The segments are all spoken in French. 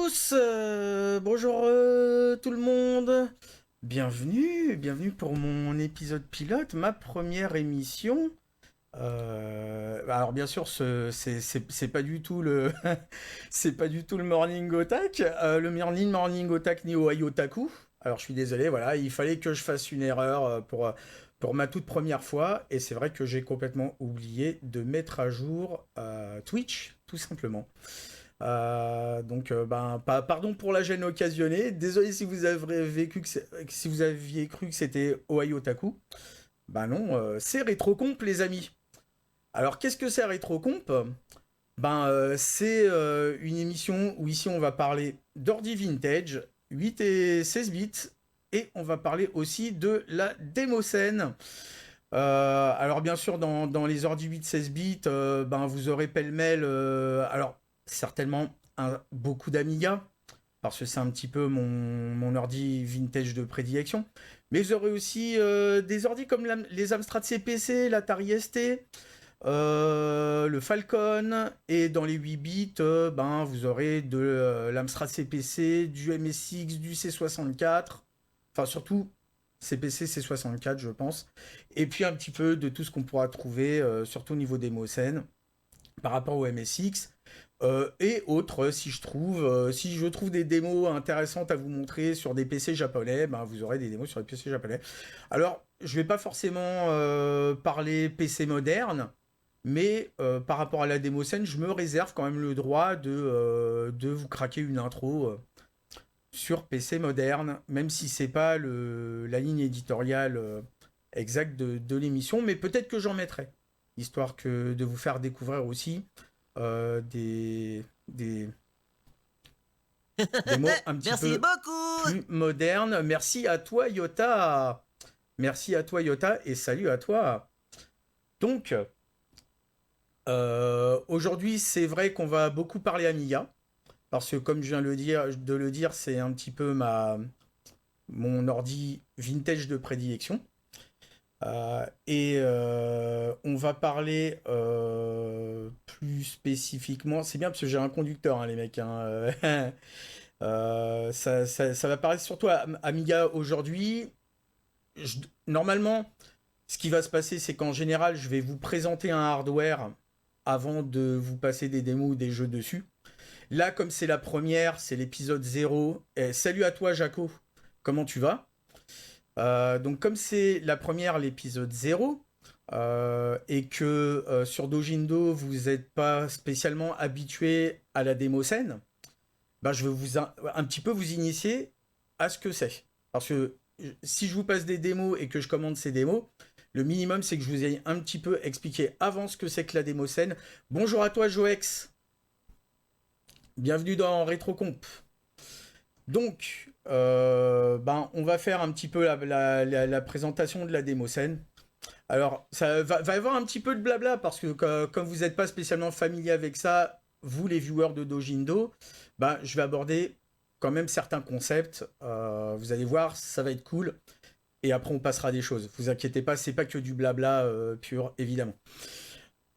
tous, bonjour tout le monde. Bienvenue pour mon épisode pilote, ma première émission. Alors bien sûr, c'est pas du tout le c'est pas du tout le Morning Otak, le Morning Otak ni Ohio Otaku. Alors je suis désolé, voilà, il fallait que je fasse une erreur pour ma toute première fois, et c'est vrai que j'ai complètement oublié de mettre à jour Twitch, tout simplement. Pardon pour la gêne occasionnée. Désolé si vous avez si vous aviez cru que c'était Ohio Taku. Bah non, c'est Rétrocomp, les amis. Alors, qu'est-ce que c'est Rétrocomp? C'est une émission où ici on va parler d'ordi vintage, 8 et 16 bits, et on va parler aussi de la démoscène. Alors bien sûr, dans les ordi 8-16 bits, vous aurez pêle-mêle, alors certainement beaucoup d'Amiga, parce que c'est un petit peu mon ordi vintage de prédilection. Mais vous aurez aussi des ordis comme les Amstrad CPC, l'Atari ST, le Falcon, et dans les 8 bits, vous aurez de l'Amstrad CPC, du MSX, du C64, enfin surtout CPC, C64 je pense, et puis un petit peu de tout ce qu'on pourra trouver, surtout au niveau des Mosènes, par rapport au MSX, et autres, si je trouve des démos intéressantes à vous montrer sur des PC japonais, vous aurez des démos sur les PC japonais. Alors, je vais pas forcément parler PC moderne, mais par rapport à la démo scène, je me réserve quand même le droit de vous craquer une intro sur PC moderne, même si c'est pas la ligne éditoriale exacte de l'émission, mais peut-être que j'en mettrai, histoire que de vous faire découvrir aussi des mots un petit Merci peu beaucoup. plus modernes. Merci à toi, Yota. Merci à toi, Yota, et salut à toi. Donc, aujourd'hui, c'est vrai qu'on va beaucoup parler Amiga, parce que comme je viens de le dire, c'est un petit peu mon ordi vintage de prédilection. On va parler plus spécifiquement. C'est bien parce que j'ai un conducteur, hein, les mecs, hein, ça va parler surtout à Amiga aujourd'hui. Normalement, ce qui va se passer, c'est qu'en général, je vais vous présenter un hardware avant de vous passer des démos ou des jeux dessus. Là, comme c'est la première, c'est l'épisode 0. Salut à toi, Jaco. Comment tu vas? Donc, comme c'est la première, l'épisode 0, et que sur Dojindo, vous n'êtes pas spécialement habitué à la démo scène, je vais un petit peu vous initier à ce que c'est. Parce que si je vous passe des démos et que je commande ces démos, le minimum, c'est que je vous ai un petit peu expliqué avant ce que c'est que la démo scène. Bonjour à toi, Joex. Bienvenue dans Rétrocomp. Donc, on va faire un petit peu la présentation de la démo scène. Alors, ça va y avoir un petit peu de blabla parce que comme vous n'êtes pas spécialement familier avec ça, vous les viewers de Dojindo, je vais aborder quand même certains concepts. Vous allez voir, ça va être cool. Et après, on passera à des choses. Vous inquiétez pas, c'est pas que du blabla pur, évidemment.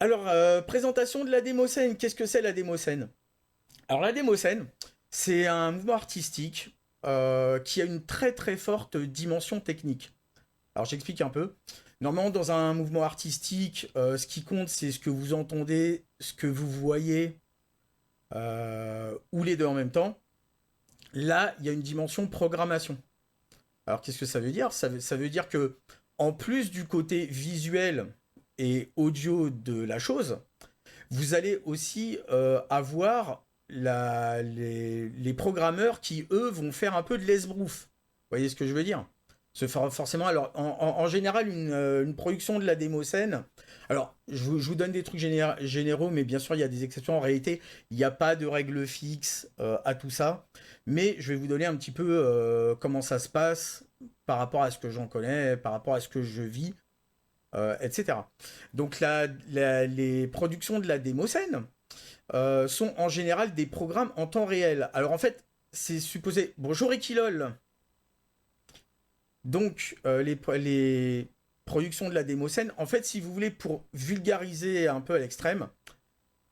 Alors, présentation de la démoscène. Qu'est-ce que c'est la démoscène? Alors, la démoscène, c'est un mouvement artistique qui a une très très forte dimension technique. Alors j'explique un peu. Normalement, dans un mouvement artistique, ce qui compte, c'est ce que vous entendez, ce que vous voyez, ou les deux en même temps. Là, il y a une dimension programmation. Alors qu'est-ce que ça veut dire? Ça veut dire que, en plus du côté visuel et audio de la chose, vous allez aussi avoir les programmeurs qui, eux, vont faire un peu de l'esbrouf. Vous voyez ce que je veux dire? Forcément, alors en général, une production de la démo scène. Alors, je vous donne des trucs généraux, mais bien sûr, il y a des exceptions. En réalité, il n'y a pas de règle fixe à tout ça. Mais je vais vous donner un petit peu comment ça se passe par rapport à ce que j'en connais, par rapport à ce que je vis, etc. Donc, les productions de la démo scène sont en général des programmes en temps réel. Alors, en fait, c'est supposé. Bonjour Equilol. Donc, les productions de la démoscène, en fait, si vous voulez, pour vulgariser un peu à l'extrême,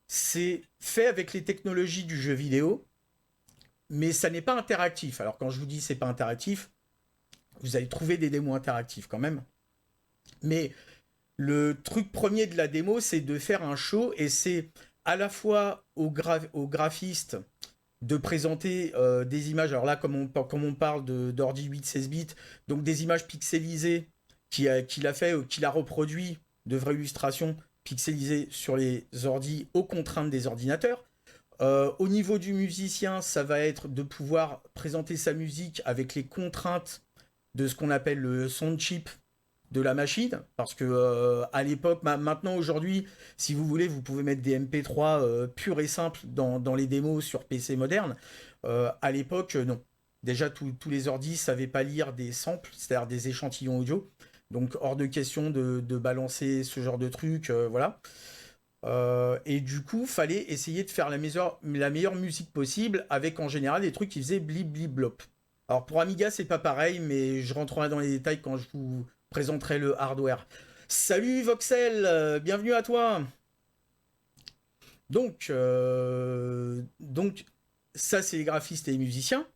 c'est fait avec les technologies du jeu vidéo, mais ça n'est pas interactif. Alors quand je vous dis c'est pas interactif, vous allez trouver des démos interactifs quand même. Mais le truc premier de la démo, c'est de faire un show et c'est à la fois aux graphistes de présenter des images. Alors là, comme on parle d'ordi 8-16 bits, donc des images pixelisées qu'il a fait, qu'il a reproduit de vraies illustrations pixelisées sur les ordis aux contraintes des ordinateurs. Au niveau du musicien, ça va être de pouvoir présenter sa musique avec les contraintes de ce qu'on appelle le sound chip de la machine, parce que à l'époque, maintenant aujourd'hui, si vous voulez, vous pouvez mettre des MP3 purs et simples dans les démos sur PC moderne. À l'époque, non. Déjà, tous les ordis ne savaient pas lire des samples, c'est-à-dire des échantillons audio. Donc, hors de question de balancer ce genre de truc, voilà. Et du coup, fallait essayer de faire la meilleure musique possible avec en général des trucs qui faisaient blip blip blop. Alors pour Amiga, c'est pas pareil, mais je rentrerai dans les détails quand je vous présenterai le hardware. Salut Voxel, bienvenue à toi. Donc ça c'est les graphistes et les musiciens,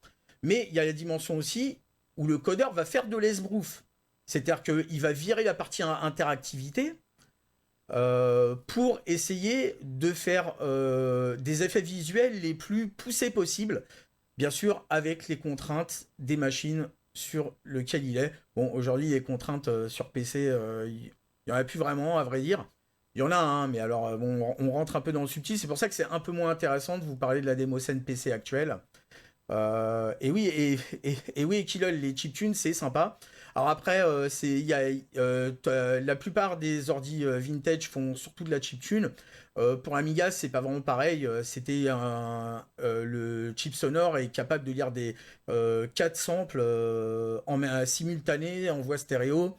mais il y a la dimension aussi où le codeur va faire de l'esbrouf. C'est-à-dire qu'il va virer la partie interactivité pour essayer de faire des effets visuels les plus poussés possibles, bien sûr avec les contraintes des machines sur lequel il est. Bon, aujourd'hui, les contraintes sur PC, il n'y en a plus vraiment, à vrai dire. Il y en a un, mais alors, bon, on rentre un peu dans le subtil. C'est pour ça que c'est un peu moins intéressant de vous parler de la démo scène PC actuelle. Et oui, et oui, Killol, les chiptunes, c'est sympa. Alors après, la plupart des ordi vintage font surtout de la chiptune. Pour Amiga, c'est pas vraiment pareil. Le chip sonore est capable de lire des 4 samples simultanés en voix stéréo.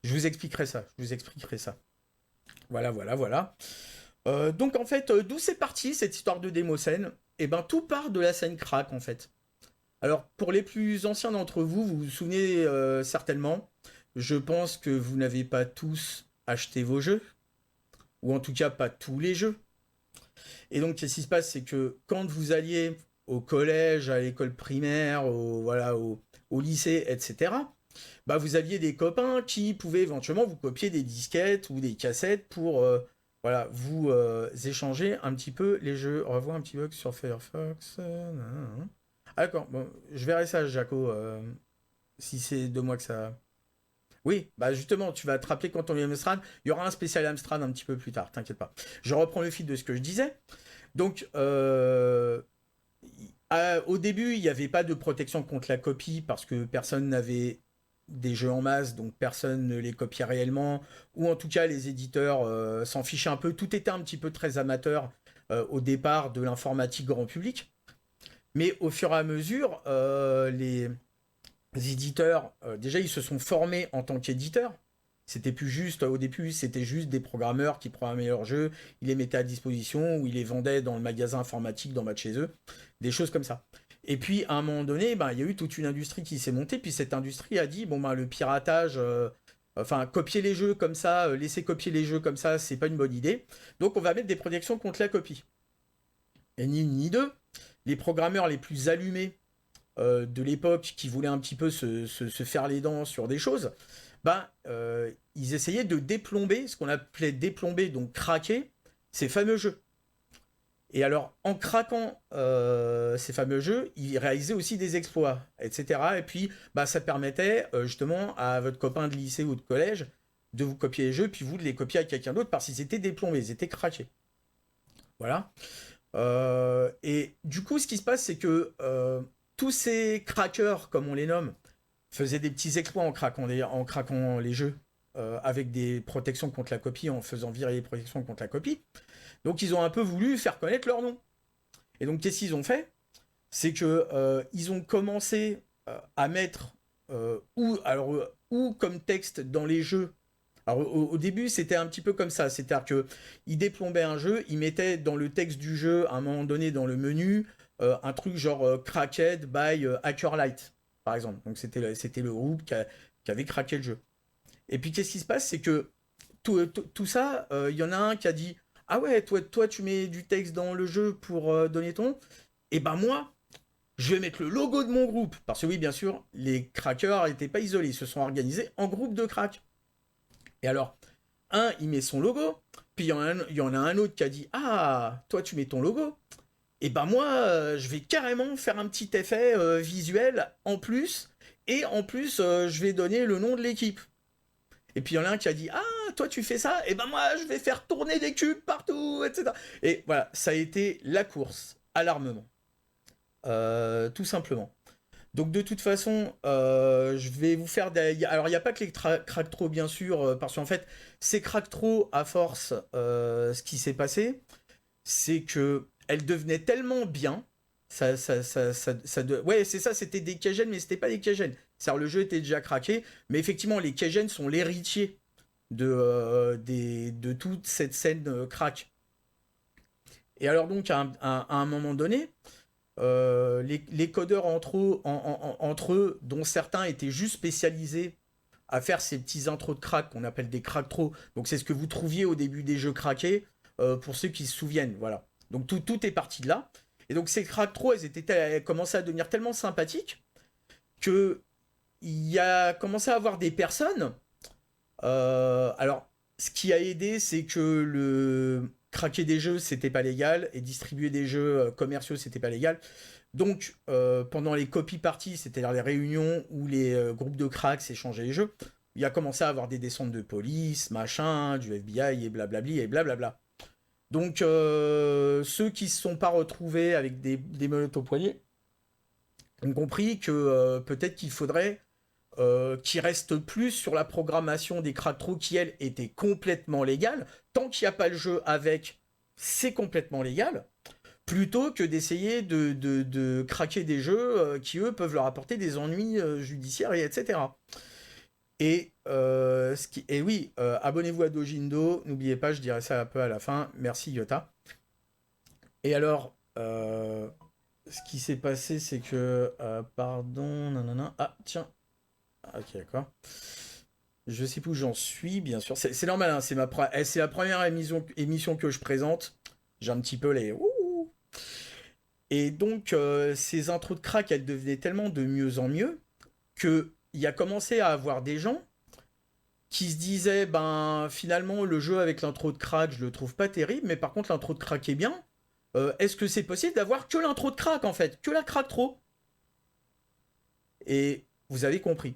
Je vous expliquerai ça. Je vous expliquerai ça. Voilà, voilà, voilà. Donc en fait, d'où c'est parti cette histoire de démo scène? Eh ben, tout part de la scène crack en fait. Alors, pour les plus anciens d'entre vous, vous vous souvenez certainement, je pense que vous n'avez pas tous acheté vos jeux, ou en tout cas pas tous les jeux. Et donc, qu'est-ce qui se passe, c'est que quand vous alliez au collège, à l'école primaire, au lycée, etc., bah, vous aviez des copains qui pouvaient éventuellement vous copier des disquettes ou des cassettes pour voilà, vous échanger un petit peu les jeux. On va voir un petit bug sur Firefox. Ah, d'accord, bon, je verrai ça, Jaco, si c'est de moi que ça... Oui, bah justement, tu vas te rappeler quand on est Amstrad, il y aura un spécial Amstrad un petit peu plus tard, t'inquiète pas. Je reprends le fil de ce que je disais. Donc, au début, il n'y avait pas de protection contre la copie parce que personne n'avait des jeux en masse, donc personne ne les copiait réellement, ou en tout cas les éditeurs s'en fichaient un peu. Tout était un petit peu très amateur au départ de l'informatique grand public. Mais au fur et à mesure, les éditeurs, déjà, ils se sont formés en tant qu'éditeurs. C'était plus juste, au début, c'était juste des programmeurs qui programmaient leurs jeux, ils les mettaient à disposition ou ils les vendaient dans le magasin informatique d'en bas de chez eux, des choses comme ça. Et puis, à un moment donné, ben, il y a eu toute une industrie qui s'est montée, puis cette industrie a dit, bon, ben, le piratage, enfin, copier les jeux comme ça, laisser copier les jeux comme ça, c'est pas une bonne idée. Donc, on va mettre des protections contre la copie. Et ni une ni deux, les programmeurs les plus allumés de l'époque qui voulaient un petit peu se faire les dents sur des choses, ben, ils essayaient de déplomber, ce qu'on appelait déplomber, donc craquer, ces fameux jeux. Et alors, en craquant ces fameux jeux, ils réalisaient aussi des exploits, etc. Et puis, bah, ça permettait justement à votre copain de lycée ou de collège de vous copier les jeux, puis vous de les copier à quelqu'un d'autre parce qu'ils étaient déplombés, ils étaient craqués. Voilà. Et du coup, ce qui se passe, c'est que tous ces crackers, comme on les nomme, faisaient des petits exploits en craquant les jeux avec des protections contre la copie, en faisant virer les protections contre la copie. Donc ils ont un peu voulu faire connaître leur nom. Et donc qu'est-ce qu'ils ont fait? C'est que ils ont commencé à mettre ou comme texte dans les jeux. Alors au début c'était un petit peu comme ça, c'est-à-dire que ils déplombaient un jeu, ils mettaient dans le texte du jeu à un moment donné dans le menu un truc genre Cracked by Hackerlight par exemple. Donc c'était le groupe qui avait craqué le jeu. Et puis qu'est-ce qui se passe, c'est que tout ça, il y en a un qui a dit ah ouais, toi tu mets du texte dans le jeu pour donner ton. Et ben moi, je vais mettre le logo de mon groupe. Parce que oui, bien sûr, les crackers n'étaient pas isolés, ils se sont organisés en groupe de crack. Et alors, un, il met son logo, puis il y en a un autre qui a dit, ah, toi tu mets ton logo. Et ben moi, je vais carrément faire un petit effet visuel en plus, et en plus, je vais donner le nom de l'équipe. Et puis il y en a un qui a dit, ah, toi tu fais ça, et ben moi je vais faire tourner des cubes partout, etc. Et voilà, ça a été la course à l'armement. Tout simplement. Donc de toute façon, je vais vous faire des... Alors il n'y a pas que les Cracktro bien sûr, parce qu'en fait, ces Cracktro, à force, ce qui s'est passé, c'est que elles devenaient tellement bien. Ouais, c'est ça, c'était des Keigen, mais c'était pas des Keigen. C'est-à-dire le jeu était déjà craqué, mais effectivement, les Keigen sont l'héritier de toute cette scène crack. Et alors donc, à un moment donné, les codeurs entre eux, dont certains étaient juste spécialisés à faire ces petits intros de crack qu'on appelle des crack-tros. Donc c'est ce que vous trouviez au début des jeux craqués, pour ceux qui se souviennent, voilà. Donc tout est parti de là. Et donc ces crack-tros, elles commençaient à devenir tellement sympathiques que il y a commencé à avoir des personnes. Alors, ce qui a aidé, c'est que le craquer des jeux, c'était pas légal, et distribuer des jeux commerciaux, c'était pas légal. Donc, pendant les copy parties, c'est-à-dire les réunions où les groupes de cracks s'échangeaient les jeux, il a commencé à avoir des descentes de police, machin, du FBI et blablabli et blablabla. Donc, ceux qui se sont pas retrouvés avec des menottes au poignet ont compris que peut-être qu'il faudrait qu'ils restent plus sur la programmation des crack-trous qui, elle, était complètement légale. Tant qu'il n'y a pas le jeu avec, c'est complètement légal plutôt que d'essayer de craquer des jeux qui, eux, peuvent leur apporter des ennuis judiciaires, et etc. Et oui, abonnez-vous à Dojindo, n'oubliez pas, je dirai ça un peu à la fin. Merci Yota. Et alors, ce qui s'est passé, c'est que... pardon, nanana... Ah, tiens. Ok, d'accord. Je sais plus où j'en suis, bien sûr. C'est normal, hein, c'est la première émission que je présente. J'ai un petit peu les... Ouh. Et donc, ces intros de crack, elles devenaient tellement de mieux en mieux que il y a commencé à avoir des gens qui se disaient, ben, finalement, le jeu avec l'intro de crack, je le trouve pas terrible, mais par contre, l'intro de crack est bien. Est-ce que c'est possible d'avoir que l'intro de crack, en fait? Que la crack trop? Et vous avez compris.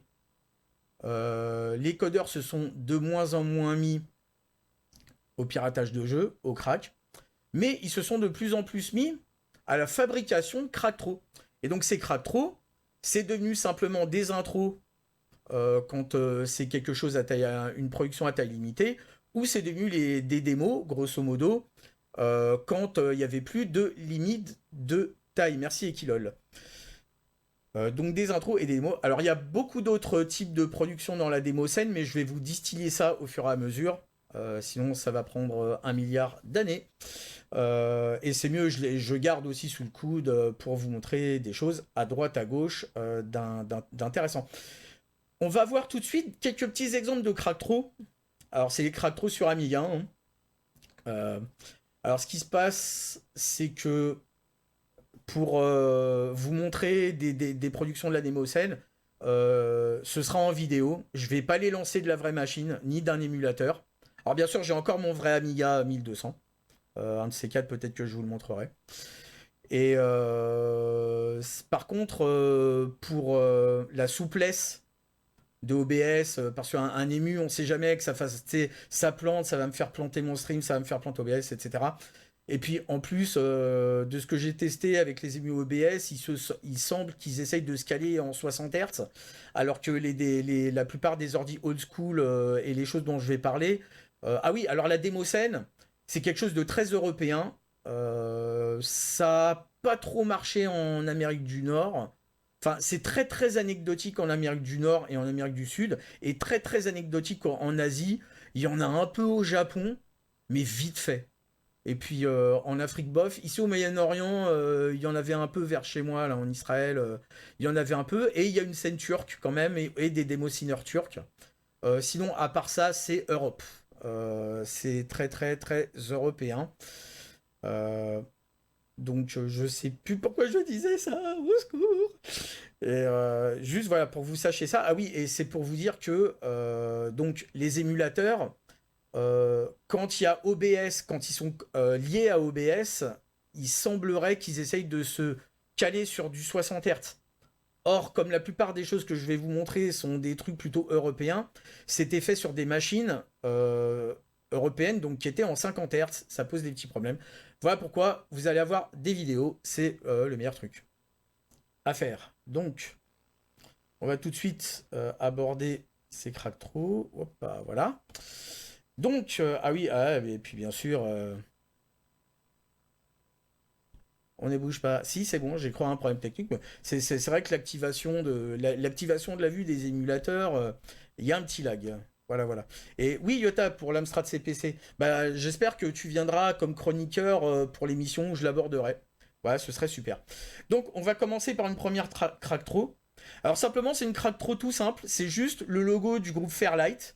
Les codeurs se sont de moins en moins mis au piratage de jeux, au crack, mais ils se sont de plus en plus mis à la fabrication de crack-tro. Et donc ces crack-tro, c'est devenu simplement des intros quand c'est quelque chose une production à taille limitée, ou c'est devenu des démos, grosso modo, quand il n'y avait plus de limite de taille. Merci Equilol. Donc des intros et des démos. Alors il y a beaucoup d'autres types de productions dans la démo scène, mais je vais vous distiller ça au fur et à mesure. Sinon ça va prendre 1 milliard d'années. Et c'est mieux, je garde aussi sous le coude pour vous montrer des choses à droite, à gauche d'intéressant. On va voir tout de suite quelques petits exemples de crack-tro. Alors c'est les crack-tro sur Amiga. Hein. Alors ce qui se passe, c'est que pour vous montrer des productions de la démo scène, ce sera en vidéo. Je vais pas les lancer de la vraie machine, ni d'un émulateur. Alors bien sûr, j'ai encore mon vrai Amiga 1200. Un de ces quatre, peut-être que je vous le montrerai. Et par contre, pour la souplesse de OBS, parce qu'un ému, on sait jamais que ça plante, ça va me faire planter mon stream, ça va me faire planter OBS, etc. Et puis en plus de ce que j'ai testé avec les émus OBS, il semble qu'ils essayent de scaler en 60 Hz, alors que la plupart des ordi old school et les choses dont je vais parler... ah oui, alors la démo scène, c'est quelque chose de très européen. Ça n'a pas trop marché en Amérique du Nord. Enfin, c'est très très anecdotique en Amérique du Nord et en Amérique du Sud, et très très anecdotique en Asie. Il y en a un peu au Japon, mais vite fait. Et puis en Afrique, bof. Ici au Moyen-Orient, il y en avait un peu vers chez moi, là en Israël. Il y en avait un peu. Et il y a une scène turque quand même, et des démocineurs turcs. Sinon, à part ça, c'est Europe. C'est très très très européen. Donc je sais plus pourquoi je disais ça, au secours. Et juste voilà, pour que vous sachiez ça. Ah oui, et c'est pour vous dire que donc les émulateurs, quand il y a OBS, quand ils sont liés à OBS, il semblerait qu'ils essayent de se caler sur du 60 Hz. Or, comme la plupart des choses que je vais vous montrer sont des trucs plutôt européens, c'était fait sur des machines européennes, donc qui étaient en 50 Hz. Ça pose des petits problèmes. Voilà pourquoi vous allez avoir des vidéos. C'est le meilleur truc à faire. Donc, on va tout de suite aborder ces crack trous. Hop, voilà. Donc, ah oui, et puis bien sûr, on ne bouge pas. Si, c'est bon, j'ai crois un problème technique. C'est vrai que l'activation de la vue des émulateurs, il y a un petit lag. Voilà, voilà. Et oui, Yota, pour l'Amstrad CPC, bah, j'espère que tu viendras comme chroniqueur pour l'émission où je l'aborderai. Voilà, ce serait super. Donc, on va commencer par une première crack throw. Alors, simplement, c'est une crack throw tout simple. C'est juste le logo du groupe Fairlight.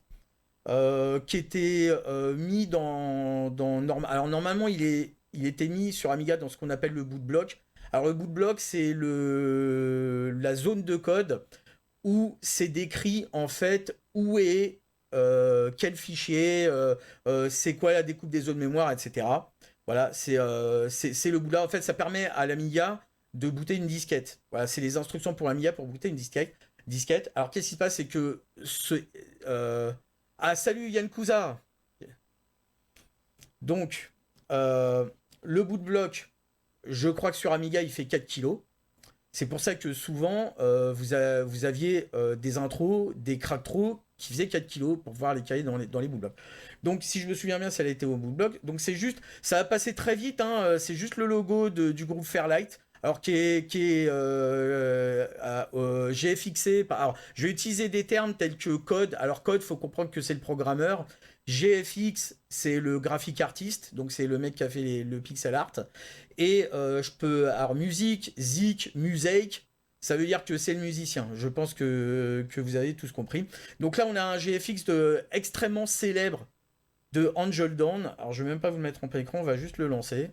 Qui était mis alors normalement il était mis sur Amiga dans ce qu'on appelle le boot block. Alors le boot block c'est la zone de code où c'est décrit en fait où est quel fichier, c'est quoi la découpe des zones mémoire, etc. Voilà, c'est le boot là. En fait, ça permet à l'Amiga de booter une disquette. Voilà, c'est les instructions pour l'Amiga pour booter une disquette. Alors, qu'est-ce qui se passe, c'est que euh, ah, salut Yann Cousa. Donc, le boot block, je crois que sur Amiga, il fait 4 kilos. C'est pour ça que souvent, vous aviez des intros, des crack throws qui faisaient 4 kilos pour pouvoir les caler dans les boot blocks. Donc, si je me souviens bien, ça a été au boot block. Donc, c'est juste, ça a passé très vite. Hein, c'est juste le logo du groupe Fairlight. Alors, GFXé. Alors, je vais utiliser des termes tels que code. Alors, code, faut comprendre que c'est le programmeur. GFX, c'est le graphic artist. Donc, c'est le mec qui a fait le pixel art. Et je peux. Alors, musique, zik, musique, ça veut dire que c'est le musicien. Je pense que vous avez tous compris. Donc là, on a un GFX extrêmement célèbre de Angel Dawn. Alors, je vais même pas vous le mettre en plein écran, on va juste le lancer.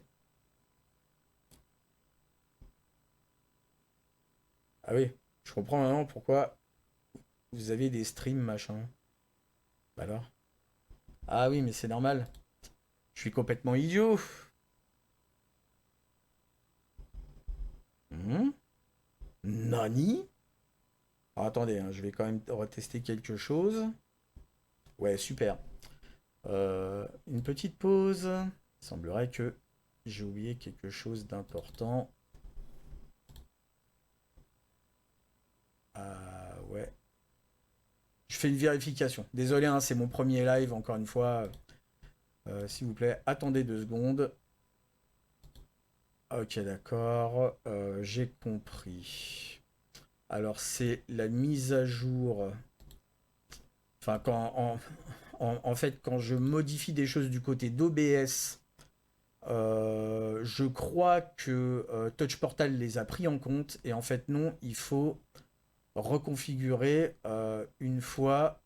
Ah oui, je comprends maintenant pourquoi vous avez des streams machin. Bah alors. Ah oui, mais c'est normal. Je suis complètement idiot. Hmm. Nani. Alors, attendez, hein, je vais quand même retester quelque chose. Ouais, super. Une petite pause. Il semblerait que j'ai oublié quelque chose d'important. Ah ouais. Je fais une vérification. Désolé, hein, c'est mon premier live, encore une fois. S'il vous plaît, attendez 2 secondes. Ok, d'accord. J'ai compris. Alors, c'est la mise à jour. Enfin, en fait, quand je modifie des choses du côté d'OBS, je crois que Touch Portal les a pris en compte. Et en fait, non, il faut reconfigurer une fois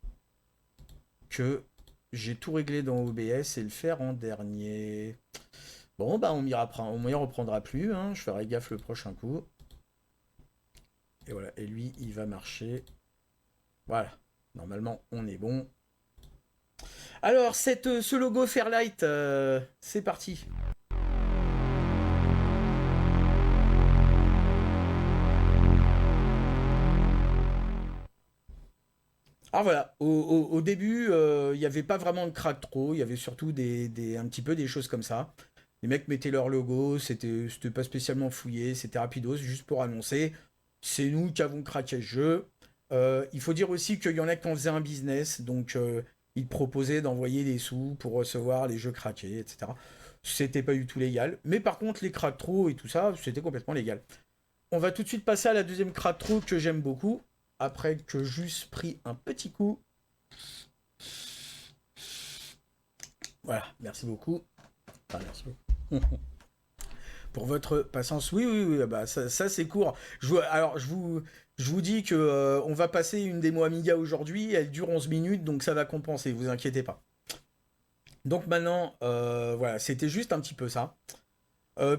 que j'ai tout réglé dans OBS et le faire en dernier. Bon, bah on m'y reprendra plus, hein. Je ferai gaffe le prochain coup. Et voilà, et lui, il va marcher. Voilà, normalement, on est bon. Alors, ce logo Fairlight, c'est parti. Alors voilà, au début, il n'y avait pas vraiment de crack trop, il y avait surtout un petit peu des choses comme ça. Les mecs mettaient leur logo, c'était pas spécialement fouillé, c'était rapidos, juste pour annoncer, c'est nous qui avons craqué le jeu. Il faut dire aussi qu'il y en a qui en faisaient un business, donc ils proposaient d'envoyer des sous pour recevoir les jeux craqués, etc. C'était pas du tout légal, mais par contre les crack trop et tout ça, c'était complètement légal. On va tout de suite passer à la deuxième crack trop que j'aime beaucoup, après que j'eusse pris un petit coup. Voilà, merci beaucoup. Enfin, merci beaucoup. Pour votre patience. Oui, oui, oui, bah ça c'est court. Alors je vous dis que on va passer une démo Amiga aujourd'hui, elle dure 11 minutes, donc ça va compenser, vous inquiétez pas. Donc maintenant, voilà, c'était juste un petit peu ça.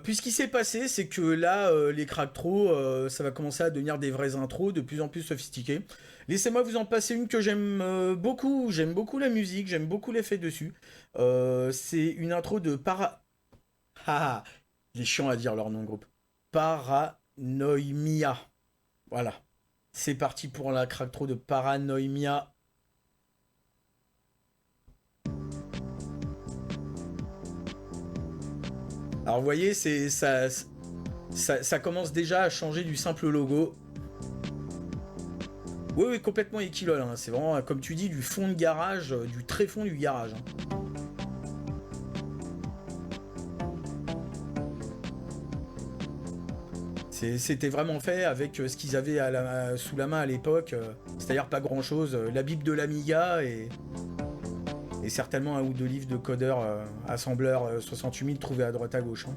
Puis ce qui s'est passé, c'est que là, les Cracktro, ça va commencer à devenir des vrais intros de plus en plus sophistiqués. Laissez-moi vous en passer une que j'aime beaucoup. J'aime beaucoup la musique, j'aime beaucoup l'effet dessus. C'est une intro de Para... Ah, il est chiant à dire leur nom de groupe. Paranoimia. Voilà. C'est parti pour la Cracktro de Paranoimia. Alors vous voyez, ça commence déjà à changer du simple logo. Oui, oui, complètement équilole. Hein. C'est vraiment, comme tu dis, du fond de garage, du très fond du garage. Hein. C'était vraiment fait avec ce qu'ils avaient sous la main à l'époque. C'est-à-dire pas grand-chose. La Bible de l'Amiga et certainement un ou deux livres de codeurs assembleurs 68 000 trouvés à droite à gauche. Hein.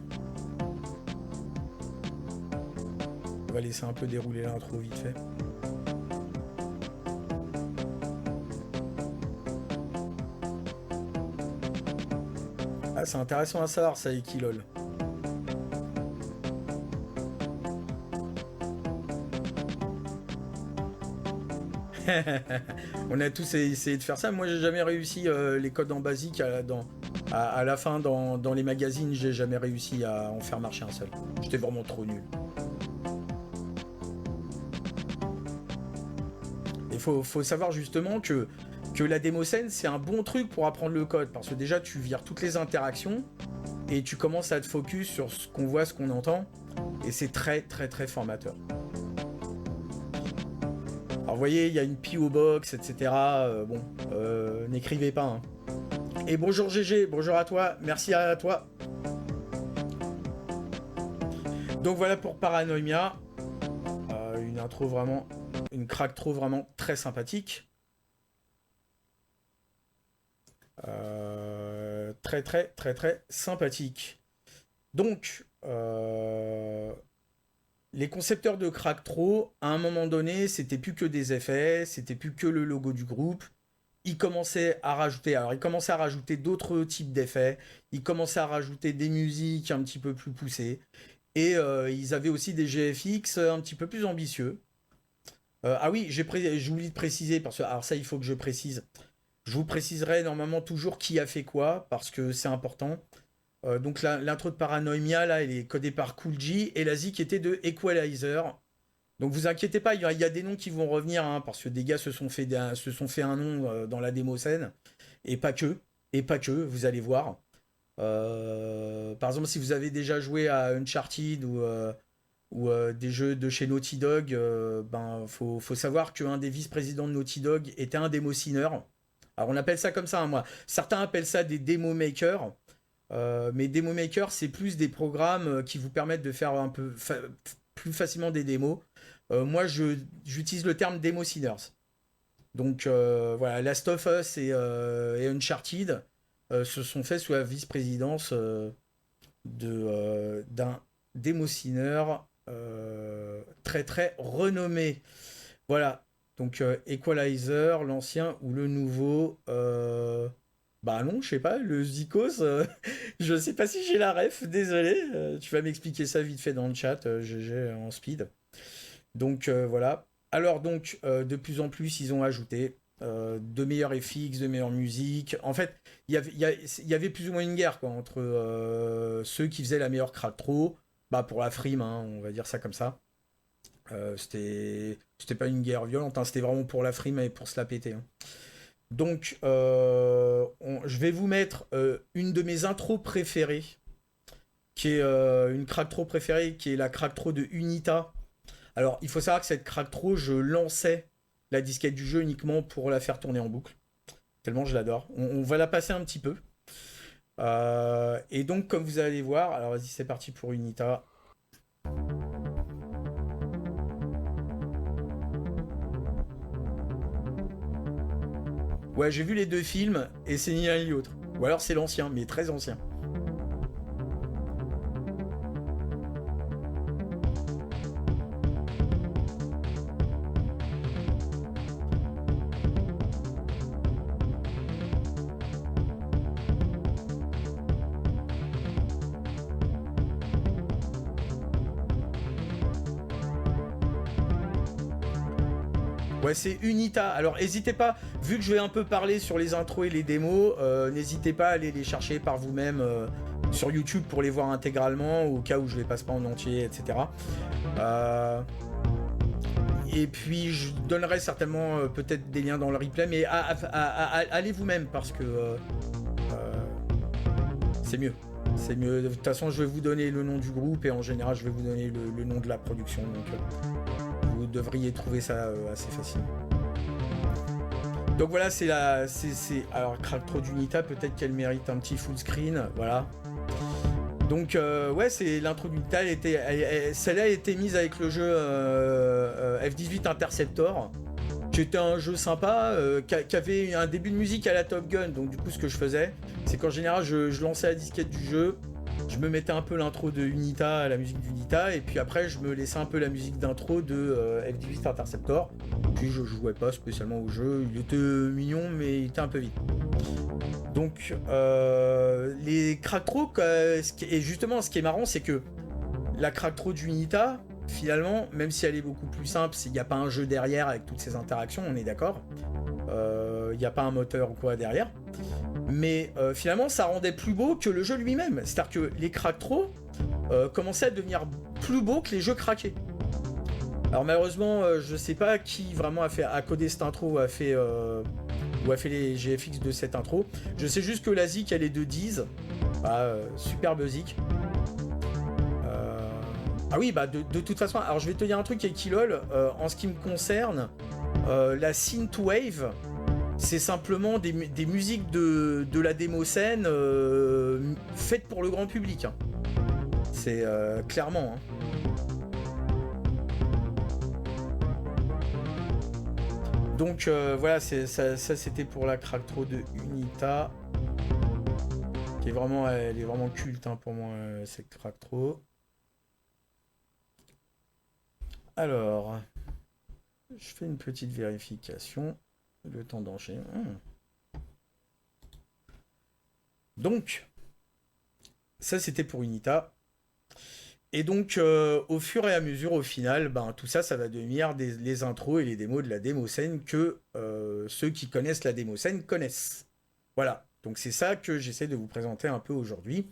On va laisser un peu dérouler l'intro vite fait. Ah, c'est intéressant à savoir ça, Equilol. On a tous essayé de faire ça. Moi, j'ai jamais réussi les codes en basique à la fin dans les magazines. J'ai jamais réussi à en faire marcher un seul. J'étais vraiment trop nul. Il faut savoir justement que la démoscène, c'est un bon truc pour apprendre le code. Parce que déjà, tu vires toutes les interactions et tu commences à te focus sur ce qu'on voit, ce qu'on entend. Et c'est très, très, très formateur. Alors, vous voyez, il y a une PO Box, etc. N'écrivez pas. Hein. Et bonjour GG, bonjour à toi, merci à toi. Donc voilà pour Paranoimia. Une intro vraiment, une Cracktro vraiment très sympathique. Très très très très sympathique. Donc, les concepteurs de Cracktro, à un moment donné, c'était plus que des effets, c'était plus que le logo du groupe. Ils commençaient à rajouter d'autres types d'effets. Ils commençaient à rajouter des musiques un petit peu plus poussées. Et ils avaient aussi des GFX un petit peu plus ambitieux. Ah oui, j'oublie de préciser, parce que alors ça, il faut que je précise. Je vous préciserai normalement toujours qui a fait quoi, parce que c'est important. Donc l'intro de Paranoimia, là, elle est codée par Cool G, et la zik était de Equalizer. Donc vous inquiétez pas, il y a des noms qui vont revenir, hein, parce que des gars se sont fait un nom dans la démo scène, et pas que, vous allez voir. Par exemple, si vous avez déjà joué à Uncharted ou des jeux de chez Naughty Dog, faut savoir qu'un des vice-présidents de Naughty Dog était un démo signer. Alors on appelle ça comme ça, hein, moi. Certains appellent ça des démo makers. Mais Demo Maker, c'est plus des programmes qui vous permettent de faire un peu plus facilement des démos. Moi, j'utilise le terme Demo Seeders. Donc voilà, Last of Us et Uncharted se sont faits sous la vice-présidence d'un Demo Seeder très très renommé. Voilà, donc Equalizer, l'ancien ou le nouveau. Bah non, je sais pas, le Zikos, je sais pas si j'ai la ref, désolé. Tu vas m'expliquer ça vite fait dans le chat, GG en speed. Donc voilà. Alors donc, de plus en plus, ils ont ajouté de meilleurs FX, de meilleure musique. En fait, il y avait plus ou moins une guerre quoi, entre ceux qui faisaient la meilleure Cracktro, bah pour la frime, hein, on va dire ça comme ça. C'était pas une guerre violente, hein, c'était vraiment pour la frime et pour se la péter. Hein. Donc, je vais vous mettre une de mes intros préférées, qui est une Cracktro préférée, qui est la Cracktro de Unita. Alors, il faut savoir que cette Cracktro, je lançais la disquette du jeu uniquement pour la faire tourner en boucle. Tellement je l'adore. On va la passer un petit peu. Et donc, comme vous allez voir, alors vas-y, c'est parti pour Unita. Ouais, j'ai vu les deux films et c'est ni l'un ni l'autre. Ou alors c'est l'ancien, mais très ancien. Ouais, c'est Unita. Alors, n'hésitez pas, vu que je vais un peu parler sur les intros et les démos, n'hésitez pas à aller les chercher par vous-même sur YouTube pour les voir intégralement, au cas où je les passe pas en entier, etc. Et puis, je donnerai certainement peut-être des liens dans le replay, mais allez vous-même parce que c'est mieux. C'est mieux. De toute façon, je vais vous donner le nom du groupe et en général, je vais vous donner le nom de la production. Donc, vous devriez trouver ça assez facilement. Donc voilà, alors Cracktro d'Unita, peut-être qu'elle mérite un petit full screen, voilà. Donc ouais, c'est l'intro d'Unita, celle-là a été mise avec le jeu F-18 Interceptor, qui était un jeu sympa, qui avait un début de musique à la Top Gun. Donc du coup, ce que je faisais, c'est qu'en général, je lançais la disquette du jeu, je me mettais un peu l'intro de Unita, la musique d'Unita, et puis après, je me laissais un peu la musique d'intro de F-18 Interceptor. Puis je jouais pas spécialement au jeu, il était mignon, mais il était un peu vite. Donc, les Cracktro, et justement, ce qui est marrant, c'est que la Cracktro d'Unita, finalement, même si elle est beaucoup plus simple, il n'y a pas un jeu derrière avec toutes ces interactions, on est d'accord. Il n'y a pas un moteur ou quoi derrière. Mais finalement, ça rendait plus beau que le jeu lui-même. C'est-à-dire que les Cracktro commençaient à devenir plus beaux que les jeux craqués. Alors malheureusement, je sais pas qui vraiment a codé cette intro ou a fait les GFX de cette intro. Je sais juste que la zik, elle est de Diz. Superbe zik. Ah oui, bah de toute façon, alors je vais te dire un truc avec Kilol. En ce qui me concerne, la synthwave, c'est simplement des musiques de la démo scène faites pour le grand public. Hein. C'est clairement. Hein. Donc voilà, ça c'était pour la Cracktro de Unita. Elle est vraiment culte hein, pour moi, cette Cracktro. Alors, je fais une petite vérification. Le temps d'enchaîner. Donc, ça c'était pour Unita. Et donc, au fur et à mesure, au final, tout ça, ça va devenir les intros et les démos de la démo scène que ceux qui connaissent la démo scène connaissent. Voilà. Donc c'est ça que j'essaie de vous présenter un peu aujourd'hui.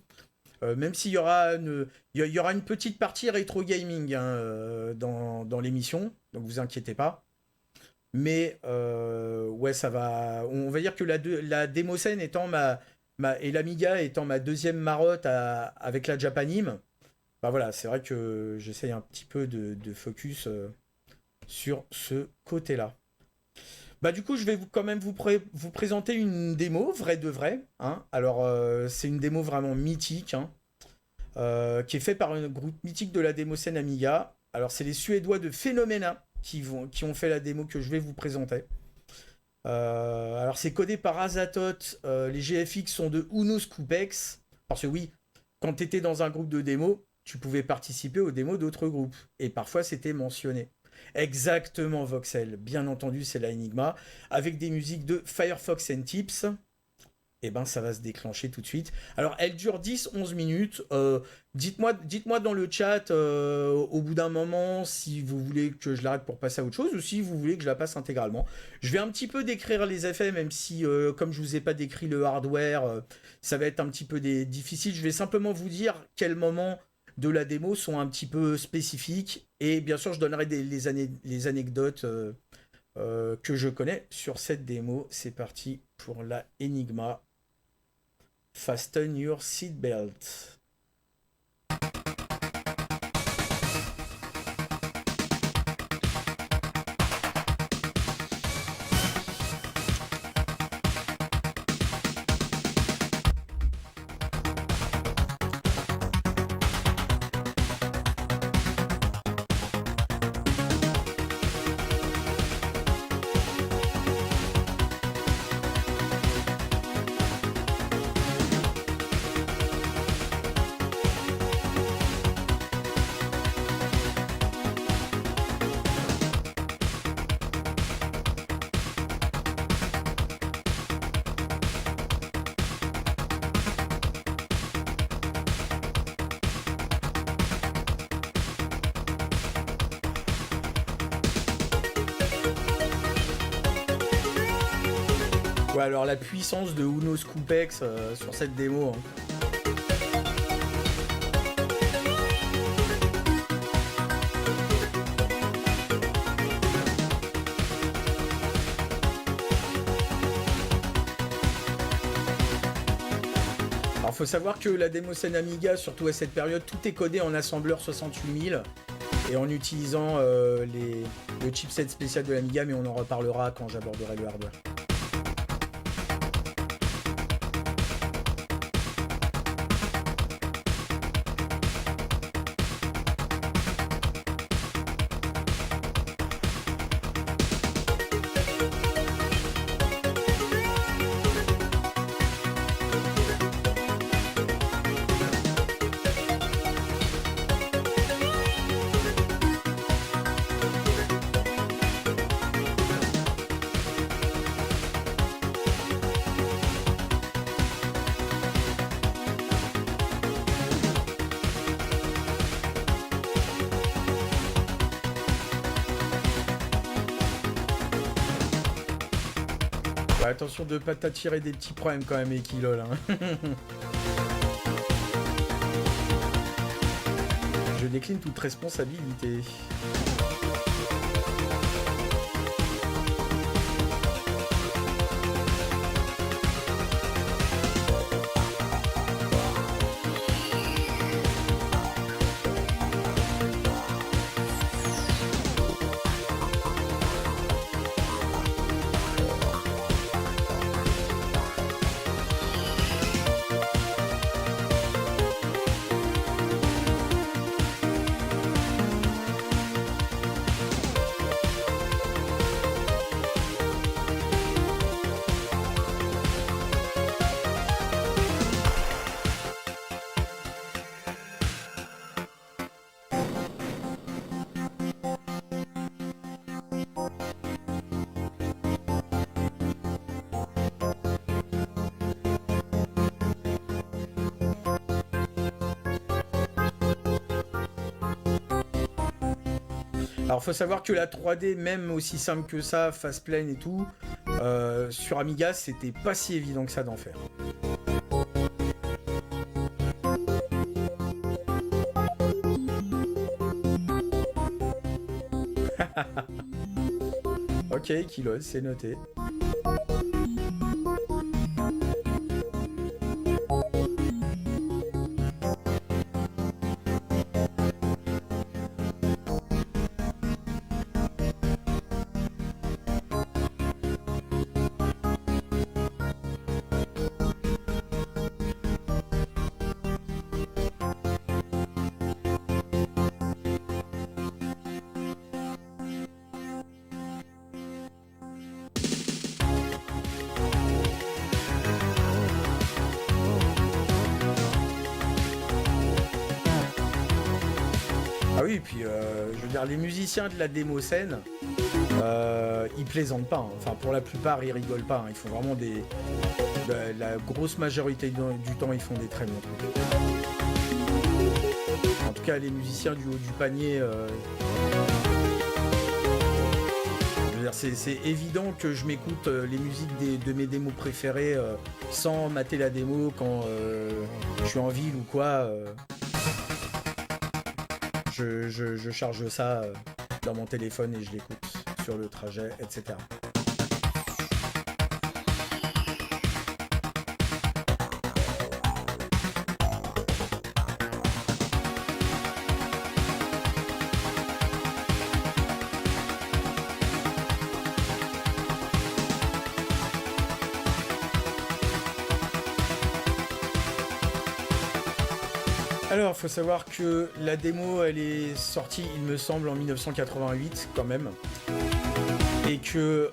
Même s'il y aura une petite partie rétro gaming hein, dans l'émission, donc vous inquiétez pas. Mais ouais, ça va. On va dire que la démo scène étant et l'Amiga étant ma deuxième marotte avec la Japanime. Voilà, c'est vrai que j'essaye un petit peu de focus sur ce côté-là. Du coup, je vais quand même vous présenter une démo, vraie de vrai. Hein. Alors, c'est une démo vraiment mythique, hein, qui est faite par un groupe mythique de la démo scène Amiga. Alors, c'est les Suédois de Phenomena qui ont fait la démo que je vais vous présenter. Alors, c'est codé par Azatoth. Les GFX sont de Uno Scoopex. Parce que oui, quand tu étais dans un groupe de démo, tu pouvais participer aux démos d'autres groupes. Et parfois, c'était mentionné. Exactement, Voxel. Bien entendu, c'est la Enigma. Avec des musiques de Firefox and Tips. Et ça va se déclencher tout de suite. Alors, elle dure 10-11 minutes. Dites-moi dans le chat, au bout d'un moment, si vous voulez que je l'arrête pour passer à autre chose, ou si vous voulez que je la passe intégralement. Je vais un petit peu décrire les effets, même si, comme je vous ai pas décrit le hardware, ça va être un petit peu difficile. Je vais simplement vous dire quels moments de la démo sont un petit peu spécifiques. Et bien sûr, je donnerai les anecdotes que je connais sur cette démo. C'est parti pour la Enigma. Fasten your seatbelt. Ouais, alors la puissance de Uno Scoopex sur cette démo. Hein. Alors faut savoir que la démo scène Amiga, surtout à cette période, tout est codé en assembleur 68000 et en utilisant le chipset spécial de l'Amiga, mais on en reparlera quand j'aborderai le hardware. Ouais, attention de pas t'attirer des petits problèmes quand même, Ekilol. Hein. Je décline toute responsabilité. Alors faut savoir que la 3D, même aussi simple que ça, face pleine et tout, sur Amiga, c'était pas si évident que ça d'en faire. Ok, Kilos, c'est noté. Ah oui, et puis je veux dire, les musiciens de la démo scène, ils plaisantent pas. Hein. Enfin, pour la plupart, ils rigolent pas. Hein. Ils font vraiment des. La grosse majorité du temps, ils font des très bons trucs. En tout cas, les musiciens du haut du panier. Je veux dire, c'est évident que je m'écoute les musiques de mes démos préférées sans mater la démo quand je suis en ville ou quoi. Je charge ça dans mon téléphone et je l'écoute sur le trajet, etc. Alors, faut savoir que la démo, elle est sortie, il me semble, en 1988, quand même. Et que,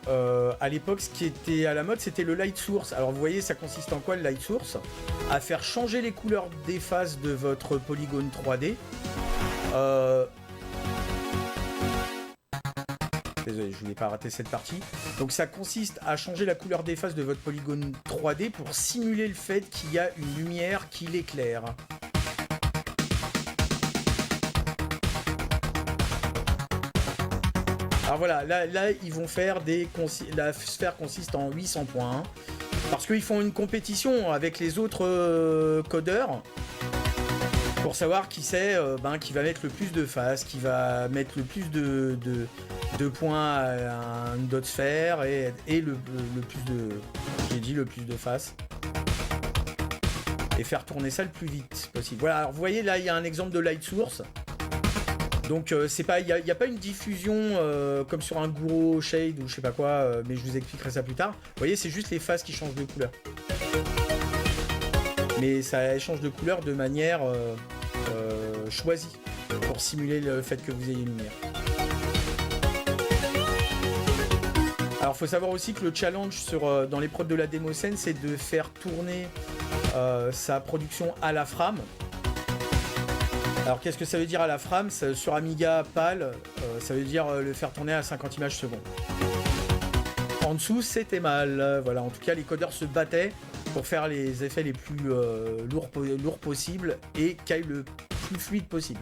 à l'époque, ce qui était à la mode, c'était le light source. Alors, vous voyez, ça consiste en quoi, le light source? À faire changer les couleurs des faces de votre polygone 3D. Désolé, je voulais pas rater cette partie. Donc, ça consiste à changer la couleur des faces de votre polygone 3D pour simuler le fait qu'il y a une lumière qui l'éclaire. Alors Alors voilà, là ils vont faire la sphère consiste en 800.1 parce qu'ils font une compétition avec les autres codeurs pour savoir qui c'est qui va mettre le plus de faces, qui va mettre le plus de points à une dot sphère et le plus de... J'ai dit le plus de faces. Et faire tourner ça le plus vite possible. Voilà, alors vous voyez là, il y a un exemple de light source. Donc c'est pas, il y a pas une diffusion comme sur un Gouraud Shade ou je sais pas quoi, mais je vous expliquerai ça plus tard. Vous voyez, c'est juste les faces qui changent de couleur. Mais ça change de couleur de manière choisie pour simuler le fait que vous ayez une lumière. Alors faut savoir aussi que le challenge dans les prods de la démoscène, c'est de faire tourner sa production à la frame. Alors qu'est-ce que ça veut dire à la frame? Sur Amiga PAL, ça veut dire le faire tourner à 50 images secondes. En dessous, c'était mal. Voilà, en tout cas, les codeurs se battaient pour faire les effets les plus lourds possibles et qu'aille le plus fluide possible.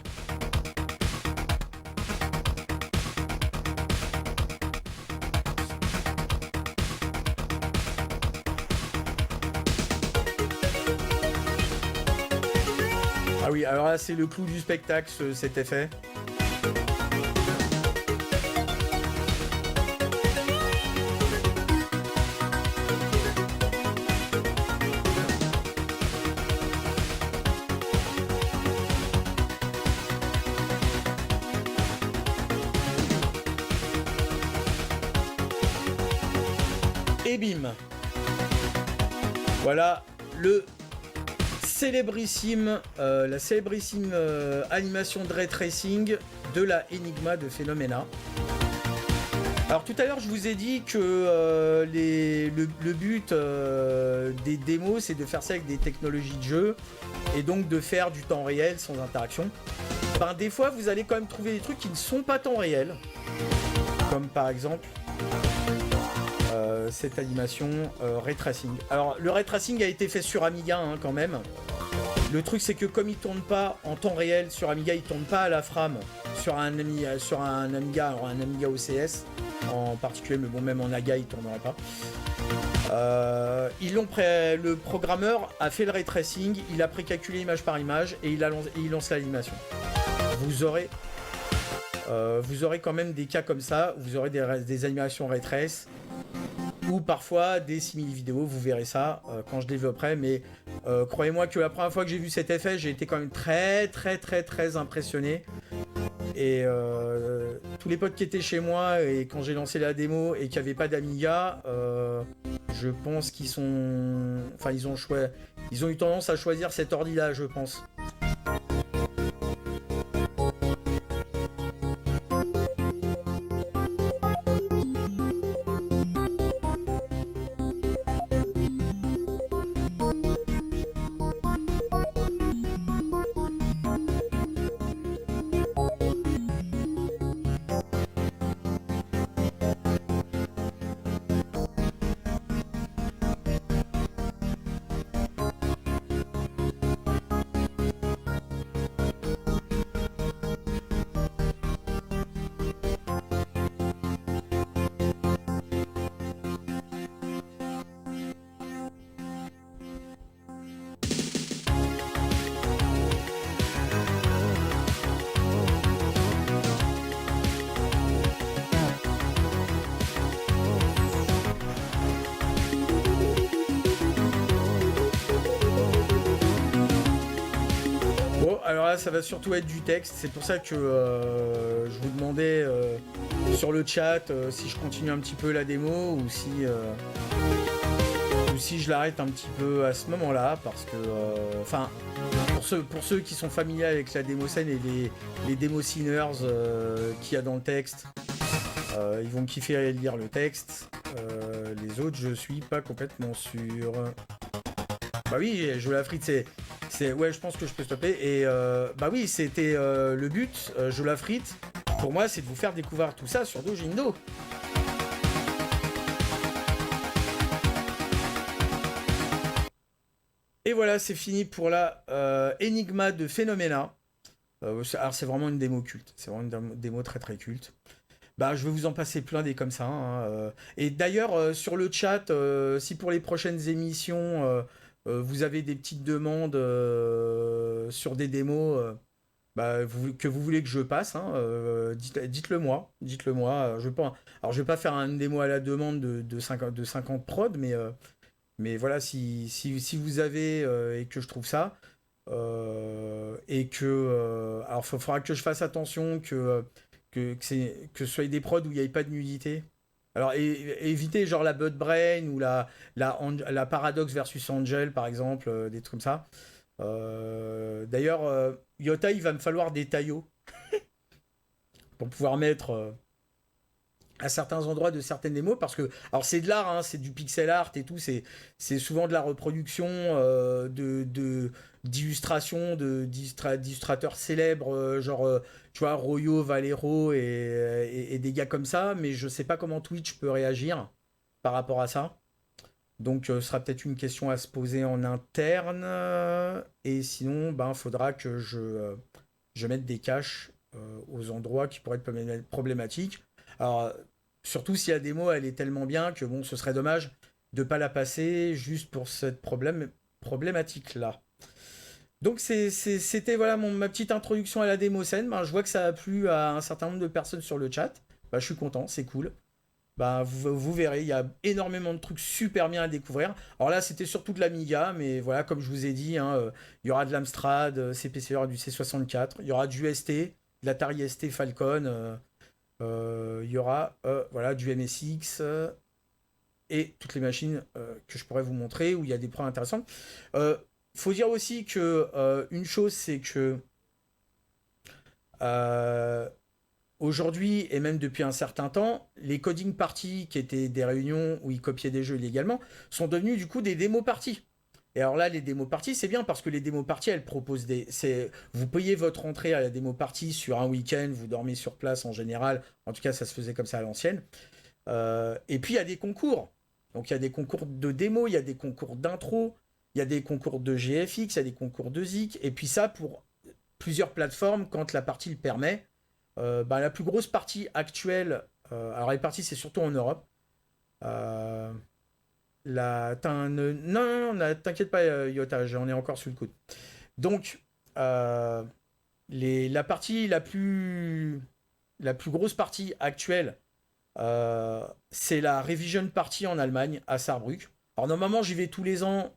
Ah oui, alors là, c'est le clou du spectacle, cet effet. Et bim. Voilà le célébrissime, la célébrissime animation de ray tracing de la Enigma de Phenomena. Alors tout à l'heure je vous ai dit que le but des démos c'est de faire ça avec des technologies de jeu et donc de faire du temps réel sans interaction. Ben, des fois vous allez quand même trouver des trucs qui ne sont pas temps réel, comme par exemple cette animation ray tracing. Alors le ray tracing a été fait sur Amiga quand même. Le truc c'est que comme il tourne pas en temps réel sur Amiga, il tourne pas à la frame sur un Amiga, alors un Amiga OCS en particulier, mais bon même en AGA il tournerait pas. Le programmeur a fait le ray tracing, il a précalculé image par image et il lance l'animation. Vous aurez quand même des cas comme ça, vous aurez des animations ray trace ou parfois des simili-vidéos, vous verrez ça quand je développerai, mais croyez-moi que la première fois que j'ai vu cet effet, j'ai été quand même très impressionné. Et tous les potes qui étaient chez moi et quand j'ai lancé la démo et qu'il n'y avait pas d'Amiga, je pense qu'ils ont eu tendance à choisir cet ordi-là, je pense. Alors là, ça va surtout être du texte. C'est pour ça que je vous demandais sur le chat si je continue un petit peu la démo ou si je l'arrête un petit peu à ce moment-là. Parce que, pour ceux qui sont familiers avec la démoscène et les démocineurs qu'il y a dans le texte, ils vont kiffer lire le texte. Les autres, je suis pas complètement sûr. Bah oui, je la frite, ouais, je pense que je peux stopper. Et bah oui, c'était le but, je la frite. Pour moi, c'est de vous faire découvrir tout ça sur Dojindo. Et voilà, c'est fini pour la Enigma de Phenomena. Alors c'est vraiment une démo culte. C'est vraiment une démo très culte. Bah, je vais vous en passer plein des comme ça, hein, Et d'ailleurs, sur le chat, si pour les prochaines émissions, vous avez des petites demandes sur des démos que vous voulez que je passe, hein, dites-le moi. Dites-le moi. Alors, je vais pas faire une démo à la demande de 50 prod, mais voilà, si vous avez et que je trouve ça, et que. Alors, il faudra que je fasse attention que ce soit des prods où il n'y ait pas de nudité. Alors, évitez genre la Bud Brain ou la Paradox versus Angel, par exemple, des trucs comme ça. D'ailleurs, Yota, il va me falloir des taillots pour pouvoir mettre à certains endroits de certaines démos parce que alors c'est de l'art, hein, c'est du pixel art et tout, c'est souvent de la reproduction d'illustrations d'illustrateurs célèbres genre tu vois Royo, Valero et des gars comme ça, mais je sais pas comment Twitch peut réagir par rapport à ça. Donc ce sera peut-être une question à se poser en interne et sinon ben faudra que je mette des caches aux endroits qui pourraient être problématiques. Alors, surtout si la démo elle est tellement bien que bon, ce serait dommage de pas la passer juste pour cette problématique là. Donc c'était voilà ma petite introduction à la démo scène. Ben, je vois que ça a plu à un certain nombre de personnes sur le chat. Ben, je suis content, c'est cool. Ben, vous verrez, il y a énormément de trucs super bien à découvrir. Alors là, c'était surtout de l'Amiga, mais voilà, comme je vous ai dit, hein, il y aura de l'Amstrad, CPCR, du C64, il y aura du ST, de l'Atari ST Falcon, il y aura voilà, du MSX et toutes les machines que je pourrais vous montrer où il y a des points intéressants. Faut dire aussi que une chose, c'est que euh, aujourd'hui, et même depuis un certain temps, les coding parties, qui étaient des réunions où ils copiaient des jeux illégalement, sont devenus du coup des démos parties. Et alors là, les démos parties, c'est bien parce que les démos parties, elles proposent vous payez votre entrée à la démo partie sur un week-end, vous dormez sur place en général. En tout cas, ça se faisait comme ça à l'ancienne. Et puis, il y a des concours. Donc, il y a des concours de démos, il y a des concours d'intro, il y a des concours de GFX, il y a des concours de ZIC. Et puis ça, pour plusieurs plateformes, quand la partie le permet. La plus grosse partie actuelle, alors les parties c'est surtout en Europe. Euh, non, non, t'inquiète pas, Yota, j'en ai encore sous le coude. Donc, euh, la partie la plus grosse partie actuelle, c'est la Revision Party en Allemagne, à Saarbrück. Alors normalement j'y vais tous les ans.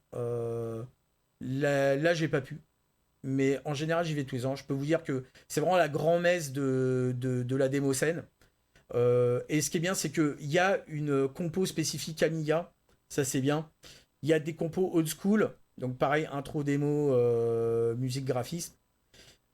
Là j'ai pas pu. Mais en général, j'y vais tous les ans. Je peux vous dire que c'est vraiment la grand-messe de la démo scène. Et ce qui est bien, c'est qu'il y a une compo spécifique Amiga. Ça, c'est bien. Il y a des compos old school. Donc, pareil, intro, démo, musique graphiste.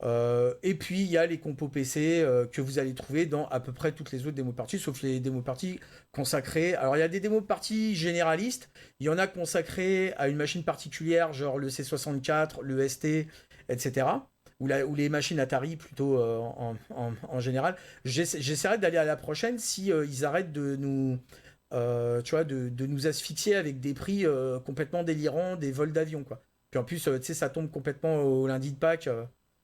Et puis, il y a les compos PC que vous allez trouver dans à peu près toutes les autres démos parties, sauf les démos parties consacrées. Alors, il y a des démos parties généralistes. Il y en a consacrées à une machine particulière, genre le C64, le ST, etc. Ou les machines Atari plutôt en général. J'essaierai d'aller à la prochaine si ils arrêtent de nous, tu vois, de nous asphyxier avec des prix complètement délirants, des vols d'avion, quoi. Puis en plus, tu sais, ça tombe complètement au lundi de Pâques.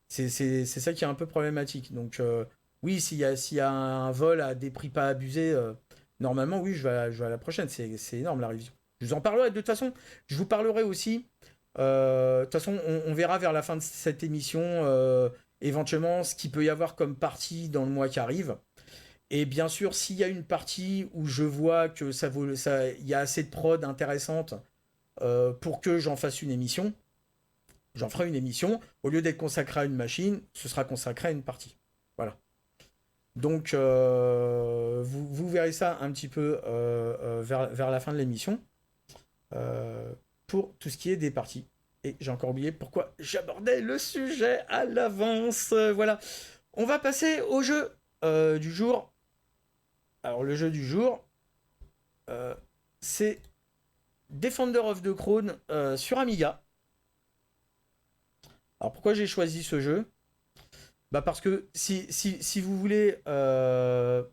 C'est ça qui est un peu problématique. Donc, oui, s'il y a un vol à des prix pas abusés, normalement, oui, je vais à la prochaine. C'est énorme la révision. Je vous en parlerai. De toute façon, je vous parlerai aussi. De toute façon, on verra vers la fin de cette émission éventuellement ce qu'il peut y avoir comme partie dans le mois qui arrive. Et bien sûr, s'il y a une partie où je vois que il y a assez de prod intéressante pour que j'en fasse une émission, j'en ferai une émission. Au lieu d'être consacré à une machine, ce sera consacré à une partie. Voilà. Donc, vous verrez ça un petit peu vers la fin de l'émission pour tout ce qui est des parties. Et j'ai encore oublié pourquoi j'abordais le sujet à l'avance. Voilà. On va passer au jeu du jour. Alors, le jeu du jour, c'est Defender of the Crown sur Amiga. Alors, pourquoi j'ai choisi ce jeu? Bah parce que si vous voulez, le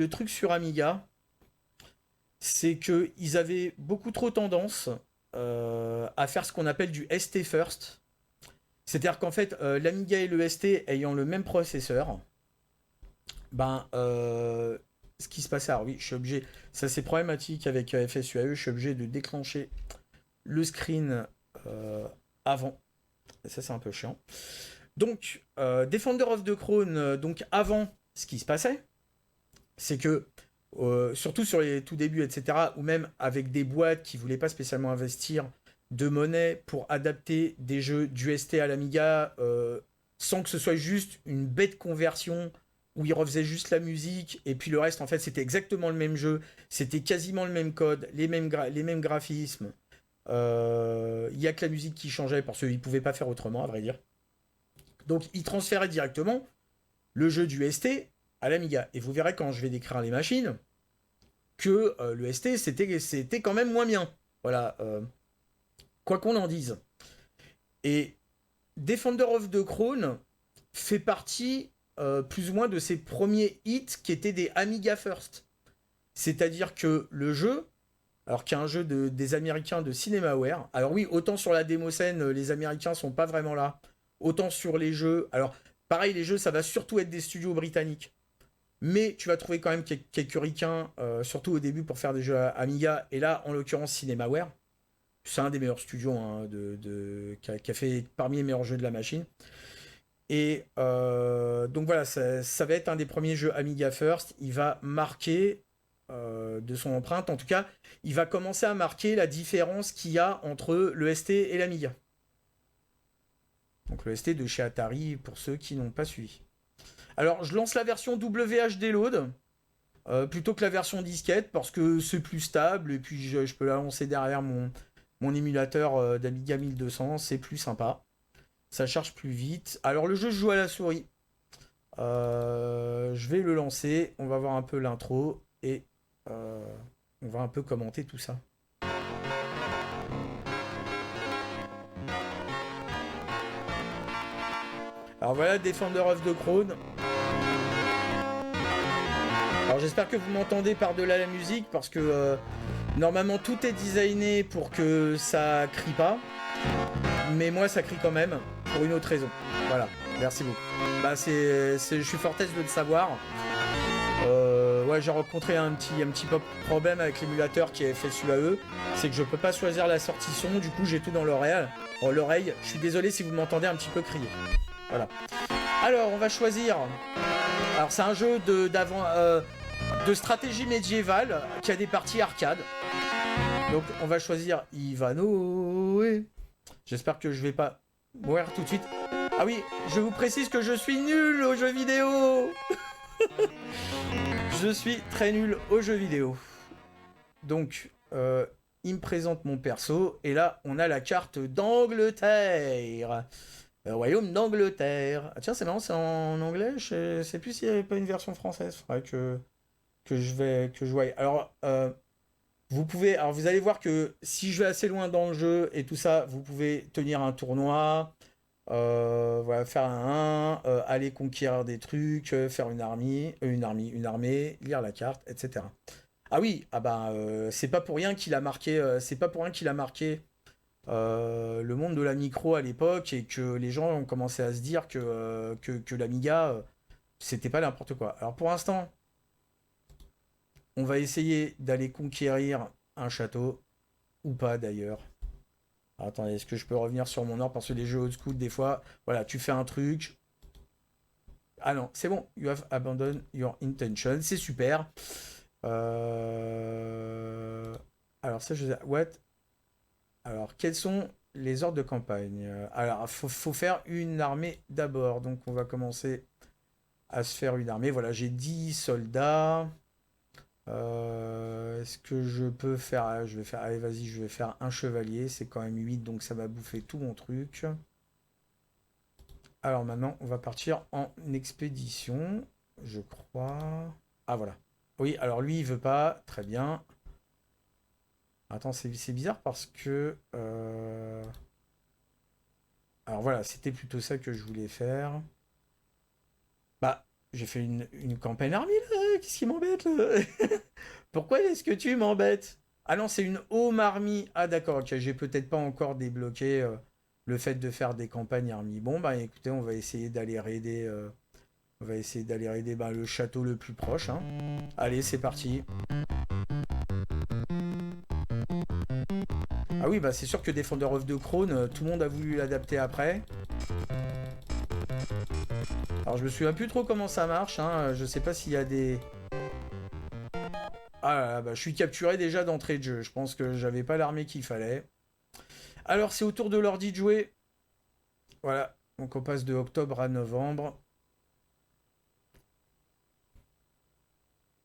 truc sur Amiga, c'est qu'ils avaient beaucoup trop tendance à faire ce qu'on appelle du ST first. C'est-à-dire qu'en fait, l'Amiga et le ST ayant le même processeur, Ben, ce qui se passait, alors oui, je suis obligé, ça c'est problématique avec FSUAE, je suis obligé de déclencher le screen avant. Et ça c'est un peu chiant. Donc, Defender of the Crown, donc avant, ce qui se passait, c'est que, surtout sur les tout débuts, etc., ou même avec des boîtes qui voulaient pas spécialement investir de monnaie pour adapter des jeux d'UST à l'Amiga, sans que ce soit juste une bête conversion où ils refaisaient juste la musique, et puis le reste, en fait, c'était exactement le même jeu, c'était quasiment le même code, les mêmes graphismes. Il y a que la musique qui changeait parce qu'ils pouvaient pas faire autrement, à vrai dire. Donc, ils transféraient directement le jeu du ST à l'Amiga. Et vous verrez quand je vais décrire les machines que le ST, c'était quand même moins bien. Voilà, quoi qu'on en dise. Et Defender of the Crown fait partie plus ou moins de ses premiers hits qui étaient des Amiga First. C'est-à-dire que le jeu, alors qu'il y a un jeu des Américains de CinemaWare, alors oui, autant sur la démo scène, les Américains sont pas vraiment là, autant sur les jeux, alors pareil, les jeux, ça va surtout être des studios britanniques. Mais tu vas trouver quand même quelques ricains, surtout au début pour faire des jeux à Amiga. Et là, en l'occurrence, CinemaWare. C'est un des meilleurs studios hein, qui a fait parmi les meilleurs jeux de la machine. Et donc voilà, ça va être un des premiers jeux Amiga First. Il va marquer de son empreinte. En tout cas, il va commencer à marquer la différence qu'il y a entre le ST et l'Amiga. Donc le ST de chez Atari, pour ceux qui n'ont pas suivi. Alors, je lance la version WHD Load. Plutôt que la version disquette parce que c'est plus stable et puis je peux la lancer derrière mon émulateur d'Amiga 1200, c'est plus sympa. Ça charge plus vite. Alors le jeu je joue à la souris. Je vais le lancer, on va voir un peu l'intro et on va un peu commenter tout ça. Alors voilà Defender of the Crown. Alors j'espère que vous m'entendez par-delà la musique parce que normalement tout est designé pour que ça crie pas. Mais moi ça crie quand même pour une autre raison. Voilà, merci beaucoup. Bah je suis fort aise de le savoir. Ouais, j'ai rencontré un petit problème avec l'émulateur qui est FSUAE. C'est que je peux pas choisir la sortie son, du coup j'ai tout dans l'oreille. Oh, l'oreille, je suis désolé si vous m'entendez un petit peu crier. Voilà. Alors on va choisir. Alors c'est un jeu de stratégie médiévale qui a des parties arcade. Donc on va choisir Ivanoé. J'espère que je vais pas mourir tout de suite. Ah oui, je vous précise que je suis nul aux jeux vidéo. Je suis très nul aux jeux vidéo. Donc, il me présente mon perso. Et là, on a la carte d'Angleterre. Royaume d'Angleterre. Ah tiens, c'est marrant, c'est en anglais. Je sais plus s'il n'y avait pas une version française. Faudrait que je voie. Alors, alors vous allez voir que si je vais assez loin dans le jeu et tout ça, vous pouvez tenir un tournoi, voilà, faire un 1, aller conquérir des trucs, faire une armée, lire la carte, etc. Ah oui, ah bah c'est pas pour rien qu'il a marqué, le monde de la micro à l'époque et que les gens ont commencé à se dire que l'Amiga c'était pas n'importe quoi. Alors pour l'instant, on va essayer d'aller conquérir un château ou pas d'ailleurs. Attendez, est-ce que je peux revenir sur mon ordre parce que les jeux old school des fois, voilà, tu fais un truc. Ah non, c'est bon. You have abandoned your intention. C'est super. Alors ça, je... What? Alors, quels sont les ordres de campagne? Alors, faut faire une armée d'abord. Donc, on va commencer à se faire une armée. Voilà, j'ai 10 soldats. Est-ce que je peux faire... Je vais faire... Allez, vas-y, je vais faire un chevalier. C'est quand même 8, donc ça va bouffer tout mon truc. Alors maintenant, on va partir en expédition. Je crois... Ah, voilà. Oui, alors lui, il veut pas. Très bien. Attends, c'est bizarre parce que... Alors voilà, c'était plutôt ça que je voulais faire. Bah, j'ai fait une campagne armée là. Qu'est-ce qui m'embête là? Pourquoi est-ce que tu m'embêtes? Ah non, c'est une home army. Ah d'accord, ok, j'ai peut-être pas encore débloqué le fait de faire des campagnes army. Bon, bah écoutez, on va essayer d'aller raider On va essayer d'aller raider le château le plus proche. Hein. Allez, c'est parti. Ah oui, bah c'est sûr que Defender of the Crown, tout le monde a voulu l'adapter après. Alors je me souviens plus trop comment ça marche. Hein. Je sais pas s'il y a des... Ah là là, bah, je suis capturé déjà d'entrée de jeu. Je pense que j'avais pas l'armée qu'il fallait. Alors c'est au tour de l'ordi de jouer. Voilà. Donc on passe de octobre à novembre.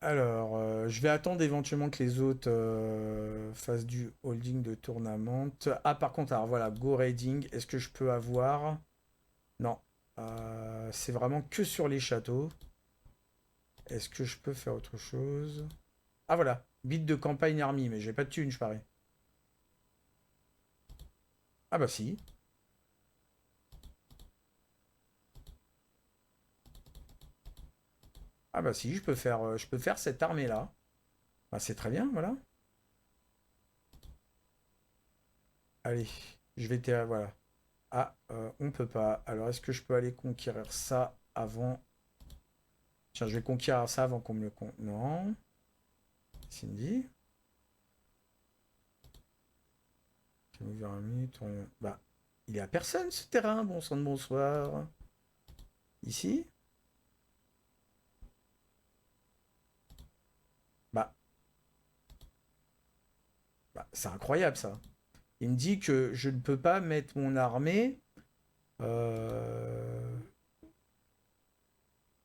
Alors, je vais attendre éventuellement que les autres fassent du holding de tournament. Ah, par contre, alors voilà, go raiding. Est-ce que je peux avoir... Non. C'est vraiment que sur les châteaux. Est-ce que je peux faire autre chose? Ah, voilà. Bit de campagne army, mais j'ai pas de thune, je parie. Ah bah si. Ah bah si, je peux faire cette armée-là. Bah, c'est très bien, voilà. Allez, je vais... Voilà. Ah, on peut pas. Alors, est-ce que je peux aller conquérir ça avant... Tiens, je vais conquérir ça avant qu'on me le... Non. Cindy. Bah, il est à personne, ce terrain. Bon sang de bonsoir. Ici. Bah. Bah, c'est incroyable, ça. Il me dit que je ne peux pas mettre mon armée... Ah,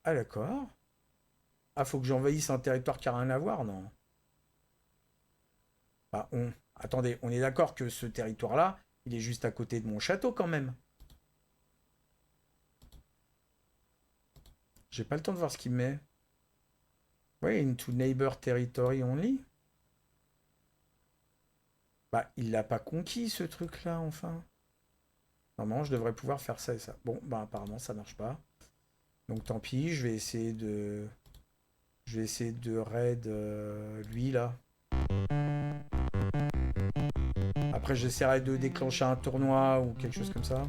d'accord. Ah, faut que j'envahisse un territoire qui n'a rien à voir, non? Bah, Attendez, on est d'accord que ce territoire-là, il est juste à côté de mon château, quand même. J'ai pas le temps de voir ce qu'il met. Ouais, into neighbor territory only. Bah, il l'a pas conquis, ce truc-là, enfin. Normalement, je devrais pouvoir faire ça et ça. Bon, bah, apparemment, ça marche pas. Donc, tant pis, je vais essayer de... Je vais essayer de raid lui, là. Après, j'essaierai de déclencher un tournoi ou quelque chose comme ça.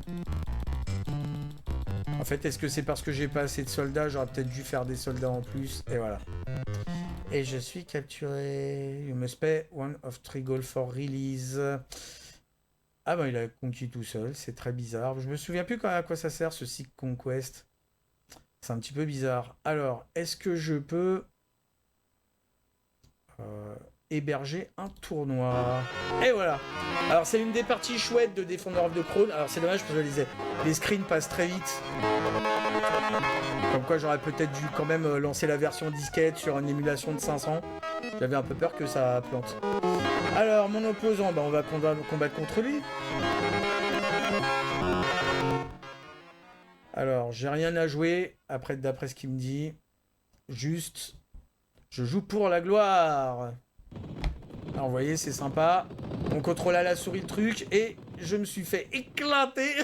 En fait, est-ce que c'est parce que j'ai pas assez de soldats? J'aurais peut-être dû faire des soldats en plus. Et voilà. Et je suis capturé. You must pay one of three gold for release. Ah ben, il a conquis tout seul. C'est très bizarre. Je me souviens plus à quoi ça sert, ce Seek Conquest. C'est un petit peu bizarre. Alors, est-ce que je peux... héberger un tournoi? Et voilà. Alors, c'est une des parties chouettes de Defender of the Crown. Alors, c'est dommage parce que les screens passent très vite. Comme quoi, j'aurais peut-être dû quand même lancer la version disquette sur une émulation de 500. J'avais un peu peur que ça plante. Alors, mon opposant, bah, on va combattre contre lui. Alors, j'ai rien à jouer, d'après ce qu'il me dit. Juste, je joue pour la gloire. Alors, vous voyez, c'est sympa. On contrôle à la souris le truc et je me suis fait éclater.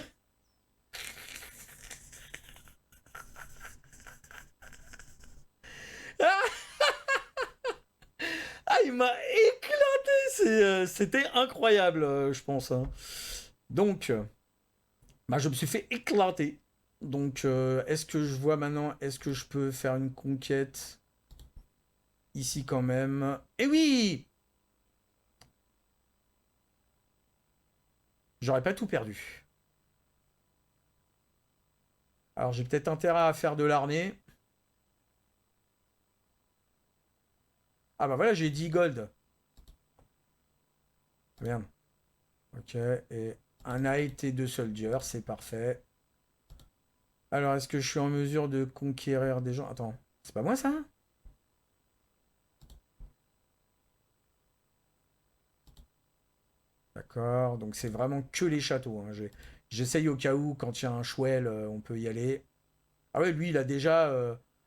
Ah, il m'a éclaté. C'était incroyable, je pense. Hein. Donc, bah, je me suis fait éclater. Donc, est-ce que je vois maintenant, est-ce que je peux faire une conquête ici quand même? Eh oui! J'aurais pas tout perdu. Alors, j'ai peut-être intérêt à faire de l'armée. Ah bah voilà, j'ai 10 gold. Merde. Ok, et un knight et 2 soldiers, c'est parfait. Alors, est-ce que je suis en mesure de conquérir des gens? Attends, c'est pas moi ça? D'accord, donc c'est vraiment que les châteaux. Hein. J'essaye au cas où, quand il y a un chouel, on peut y aller. Ah ouais, lui, il a déjà...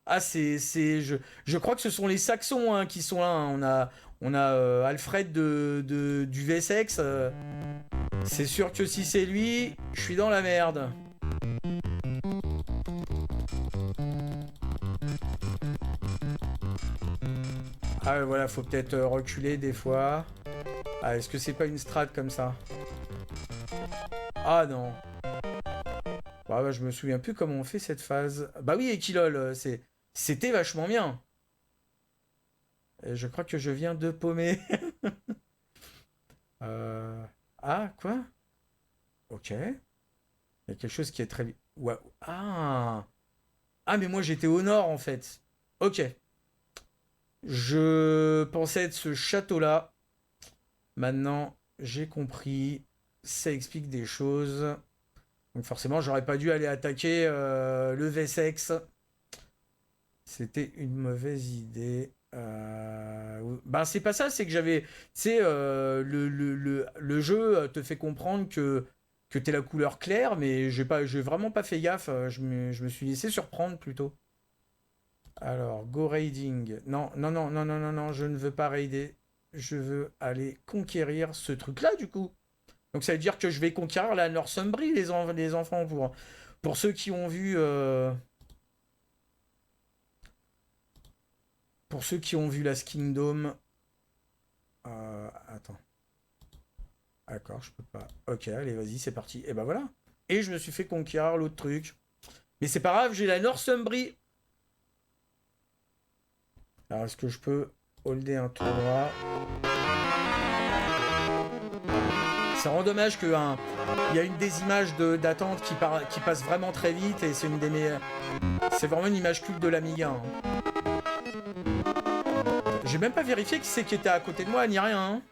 Ah, je crois que ce sont les Saxons hein, qui sont là. Hein. On a Alfred du Wessex. C'est sûr que si c'est lui, je suis dans la merde. Ah ouais, voilà, faut peut-être reculer des fois. Ah, est-ce que c'est pas une strat comme ça? Ah non. Bah, je me souviens plus comment on fait cette phase. Bah oui, Equilol, c'était vachement bien. Et je crois que je viens de paumer. Euh, Ah, quoi? Ok. Il y a quelque chose qui est très... Ouais. Ah! Ah, mais moi j'étais au nord en fait. Ok. Je pensais être ce château-là. Maintenant, j'ai compris. Ça explique des choses. Donc forcément, j'aurais pas dû aller attaquer le Vessex. C'était une mauvaise idée. Ben c'est pas ça, c'est que j'avais... Tu sais, le jeu te fait comprendre que t'es la couleur claire, mais j'ai vraiment pas fait gaffe. Je me suis laissé surprendre plutôt. Alors, go raiding. Non, non, non, non, non, non, non, je ne veux pas raider. Je veux aller conquérir ce truc-là, du coup. Donc ça veut dire que je vais conquérir la Northumbrie, les enfants, pour ceux qui ont vu... pour ceux qui ont vu Last Kingdom... attends. D'accord, je peux pas. Ok, allez, vas-y, c'est parti. Et ben voilà. Et je me suis fait conquérir l'autre truc. Mais c'est pas grave, j'ai la Northumbrie. Alors, est-ce que je peux holder un tournoi? C'est vraiment dommage qu'il y a une des images d'attente qui passe vraiment très vite et c'est une des meilleures. C'est vraiment une image culte de l'Amiga, hein. J'ai même pas vérifié qui c'est qui était à côté de moi, ni rien, hein.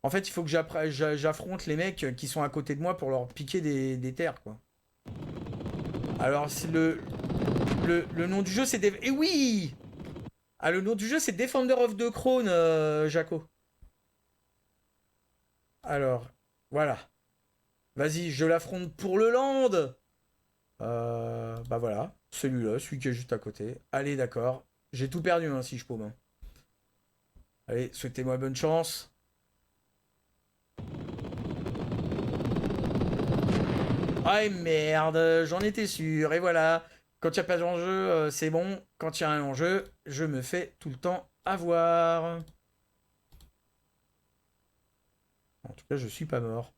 En fait, il faut que j'affronte les mecs qui sont à côté de moi pour leur piquer des terres, quoi. Alors, le nom du jeu, c'est... Eh oui! Ah, le nom du jeu, c'est Defender of the Crown, Jaco. Alors, voilà. Vas-y, je l'affronte pour le land. Bah voilà, celui-là, celui qui est juste à côté. Allez, d'accord. J'ai tout perdu, hein, si je paume, hein. Allez, souhaitez-moi bonne chance. Ah merde, j'en étais sûr. Et voilà, quand il n'y a pas d'enjeu, c'est bon. Quand il y a un enjeu, je me fais tout le temps avoir. En tout cas, je suis pas mort.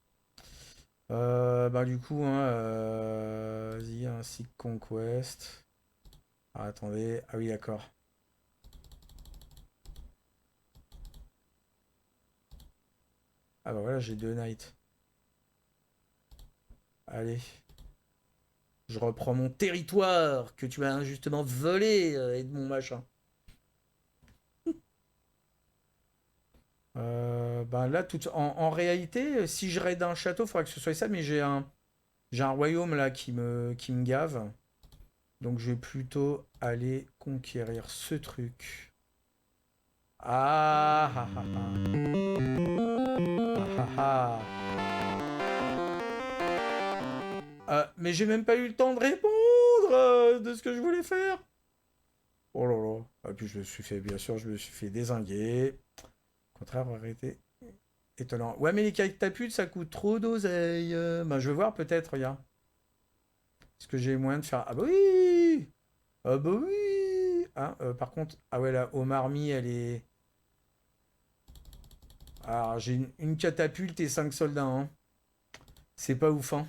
Bah du coup, hein, vas-y, un Seek Conquest. Ah, attendez, ah oui, d'accord. Ah bah voilà, j'ai deux knights. Allez. Je reprends mon territoire que tu m'as injustement volé et de mon machin. Ben là, en réalité, si je raide un château, il faudrait que ce soit ça, mais j'ai un royaume là qui me gave. Donc je vais plutôt aller conquérir ce truc. Ah ah ah ah. Ah ah mais j'ai même pas eu le temps de répondre de ce que je voulais faire. Oh là là. Et puis je me suis fait, bien sûr, je me suis fait dézinguer. Au contraire, arrêtez. Étonnant. Ouais, mais les catapultes, ça coûte trop d'oseille. Ben, je vais voir peut-être, regarde. Est-ce que j'ai moyen de faire... Ah bah oui. Ah bah oui. Hein, par contre... Ah ouais, la Omarmi, elle est... Alors, j'ai une catapulte et 5 soldats, hein. C'est pas ouf, hein.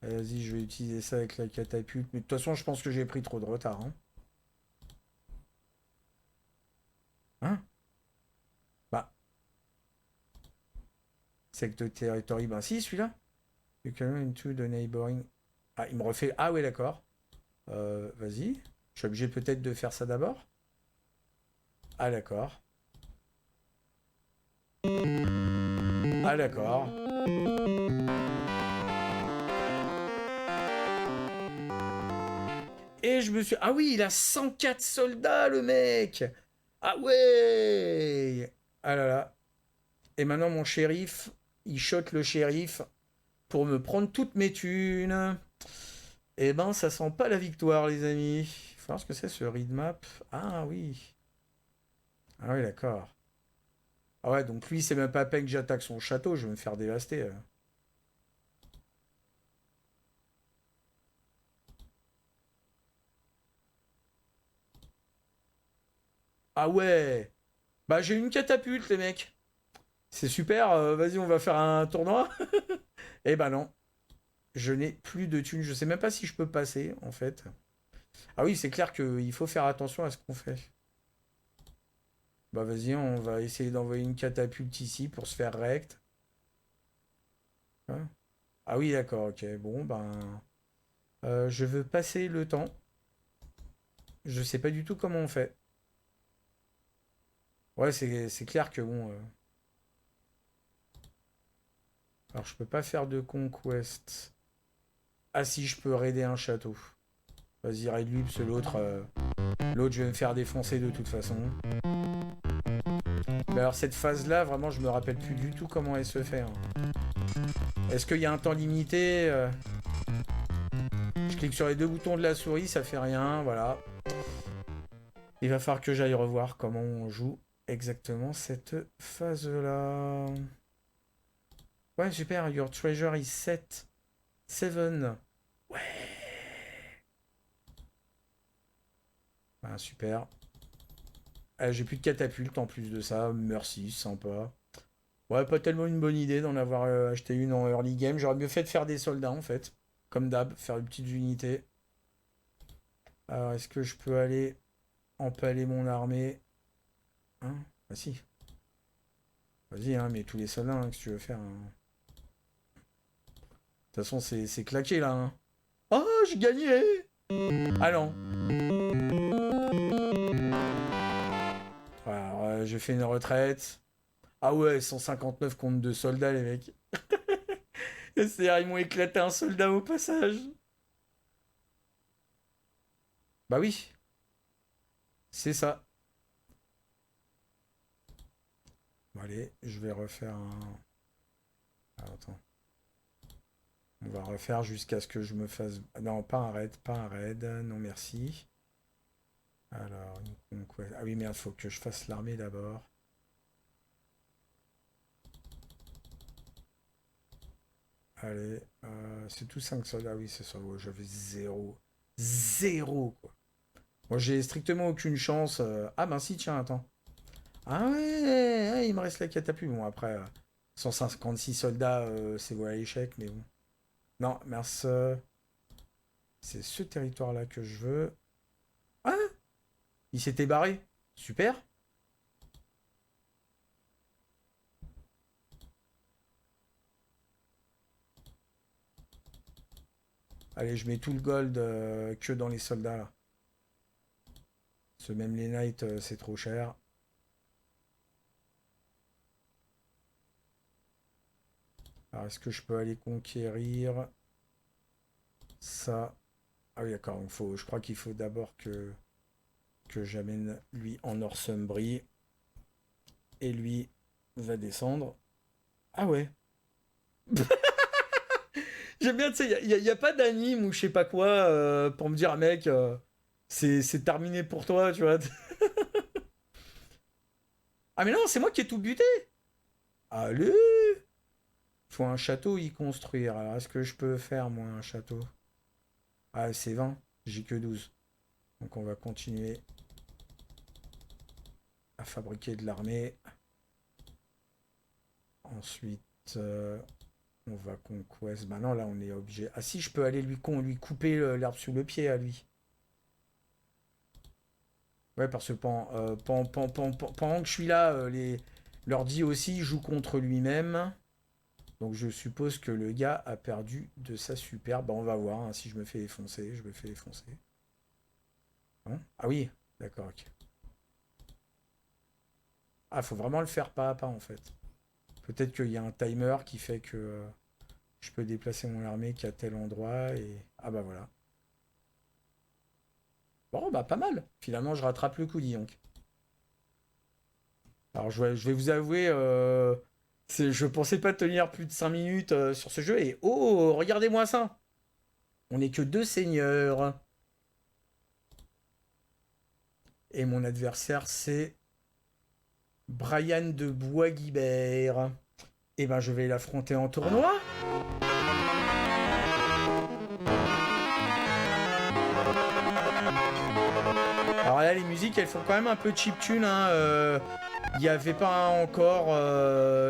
Vas-y, je vais utiliser ça avec la catapulte. Mais de toute façon, je pense que j'ai pris trop de retard, hein. Hein? Bah, sector territory, ben si, celui-là. You can into the neighboring... Ah, il me refait... Ah ouais, d'accord. Vas-y. Je suis obligé peut-être de faire ça d'abord. Ah d'accord. Ah d'accord. Et je me suis... Ah oui, il a 104 soldats, le mec. Ah ouais. Ah là là. Et maintenant, mon shérif, il shot le shérif pour me prendre toutes mes thunes. Eh ben, ça sent pas la victoire, les amis. Faut voir ce que c'est, ce read map. Ah oui. Ah oui, d'accord. Ah ouais, donc lui, c'est même pas à peine que j'attaque son château, je vais me faire dévaster. Ah ouais. Bah j'ai une catapulte les mecs. C'est super, vas-y on va faire un tournoi. Eh ben non. Je n'ai plus de thunes. Je sais même pas si je peux passer en fait. Ah oui c'est clair qu'il faut faire attention à ce qu'on fait. Bah vas-y on va essayer d'envoyer une catapulte ici pour se faire rect. Hein. Ah oui d'accord ok. Bon ben... je veux passer le temps. Je sais pas du tout comment on fait. Ouais, c'est clair que bon. Alors, je peux pas faire de conquest. Ah, si, je peux raider un château. Vas-y, raid-lui, parce que l'autre, je vais me faire défoncer de toute façon. Mais alors, cette phase-là, vraiment, je me rappelle plus du tout comment elle se fait. Hein. Est-ce qu'il y a un temps limité Je clique sur les deux boutons de la souris, ça fait rien, voilà. Il va falloir que j'aille revoir comment on joue exactement cette phase-là. Ouais, super, your treasure is set. 7. Ouais. Ah, super. J'ai plus de catapulte en plus de ça. Merci, sympa. Ouais, pas tellement une bonne idée d'en avoir acheté une en early game. J'aurais mieux fait de faire des soldats en fait. Comme d'hab, faire une petite unité. Alors, est-ce que je peux aller empaler mon armée? Hein? Ah si. Vas-y, hein, mais tous les soldats hein, que tu veux faire. Hein. De toute façon, c'est claqué là. Hein. Oh, j'ai gagné! Ah non. Voilà, alors, j'ai fait une retraite. Ah ouais, 159 contre 2 soldats, les mecs. C'est-à-dire, ils m'ont éclaté un soldat au passage. Bah oui, c'est ça. Bon, allez, je vais refaire un... Ah, attends. On va refaire jusqu'à ce que je me fasse... Non, pas un raid, pas un raid. Non, merci. Alors, ah oui, merde, faut que je fasse l'armée d'abord. Allez, c'est tout 5 soldats. Oui, c'est ça. Ouais, j'avais zéro. Zéro, quoi. Moi, j'ai strictement aucune chance. Ah, ben si, tiens, attends. Ah ouais, ouais, il me reste la catapulte. Bon, après, 156 soldats, c'est voilà l'échec, mais bon. Non, merci. C'est ce territoire-là que je veux. Ah, il s'était barré. Super. Allez, je mets tout le gold que dans les soldats, là. Parce que même les knights, c'est trop cher. Alors, est-ce que je peux aller conquérir ça? Ah oui, d'accord. Je crois qu'il faut d'abord que j'amène lui en Northumbrie. Et lui va descendre. Ah ouais. J'aime bien, tu sais, y a pas d'anime ou je sais pas quoi pour me dire, ah, mec, c'est terminé pour toi, tu vois. Ah mais non, c'est moi qui ai tout buté. Allez. Faut un château y construire. Alors, est-ce que je peux faire, moi, un château? Ah, c'est 20. J'ai que 12. Donc, on va continuer à fabriquer de l'armée. Ensuite, on va conquest. Bah non, là, on est obligé. Ah si, je peux aller lui couper l'herbe sous le pied à lui. Ouais, parce que pendant que je suis là, l'ordi aussi joue contre lui-même. Donc je suppose que le gars a perdu de sa super. Bah on va voir hein, si je me fais défoncer. Je me fais défoncer. Hein ah oui, d'accord, ok. Ah, faut vraiment le faire pas à pas en fait. Peut-être qu'il y a un timer qui fait que je peux déplacer mon armée qu'à tel endroit et... Ah bah voilà. Bon, bah pas mal. Finalement, je rattrape le coup, dis donc. Alors je vais vous avouer, je pensais pas tenir plus de 5 minutes sur ce jeu et oh, regardez-moi ça. On n'est que deux seigneurs. Et mon adversaire, c'est Brian de Bois-Guibert. Et ben, je vais l'affronter en tournoi. Alors là, les musiques musiques, elles font quand même un peu chiptune. Hein, il n'y avait pas encore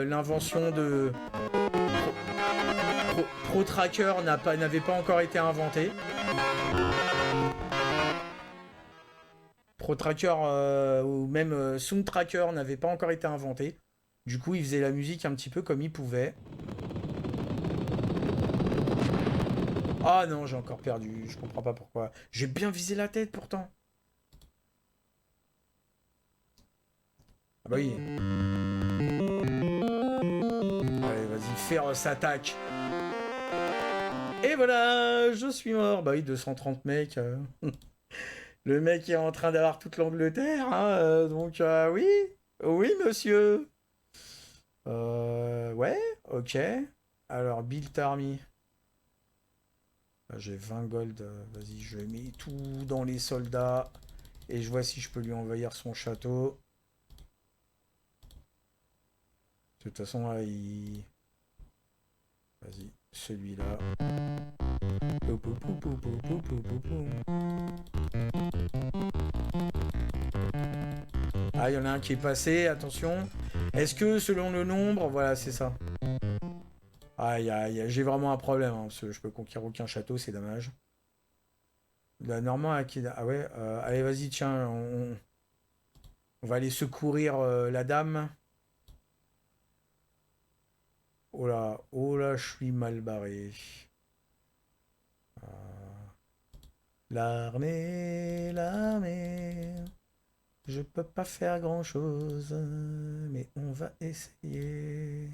l'invention de... Pro Tracker n'avait pas encore été inventé. Pro Tracker ou même Sound Tracker n'avait pas encore été inventé. Du coup, il faisait la musique un petit peu comme il pouvait. Ah non, j'ai encore perdu. Je comprends pas pourquoi. J'ai bien visé la tête pourtant. Ah bah oui. Allez, vas-y, Féroce s'attaque. Et voilà, je suis mort. Bah oui, 230 mecs. Le mec est en train d'avoir toute l'Angleterre. Hein, donc, oui. Oui, monsieur. Ouais, ok. Alors, Build Army. J'ai 20 gold. Vas-y, je mets tout dans les soldats. Et je vois si je peux lui envahir son château. De toute façon, là, il... Vas-y, celui-là. Ah, il y en a un qui est passé, attention. Est-ce que selon le nombre... Voilà, c'est ça. Ah, j'ai vraiment un problème, hein, parce que je peux conquérir aucun château, c'est dommage. La Normand qui... Ah ouais, allez, vas-y, tiens, on va aller secourir la dame. Oh là, je suis mal barré. L'armée. Je peux pas faire grand-chose, mais on va essayer.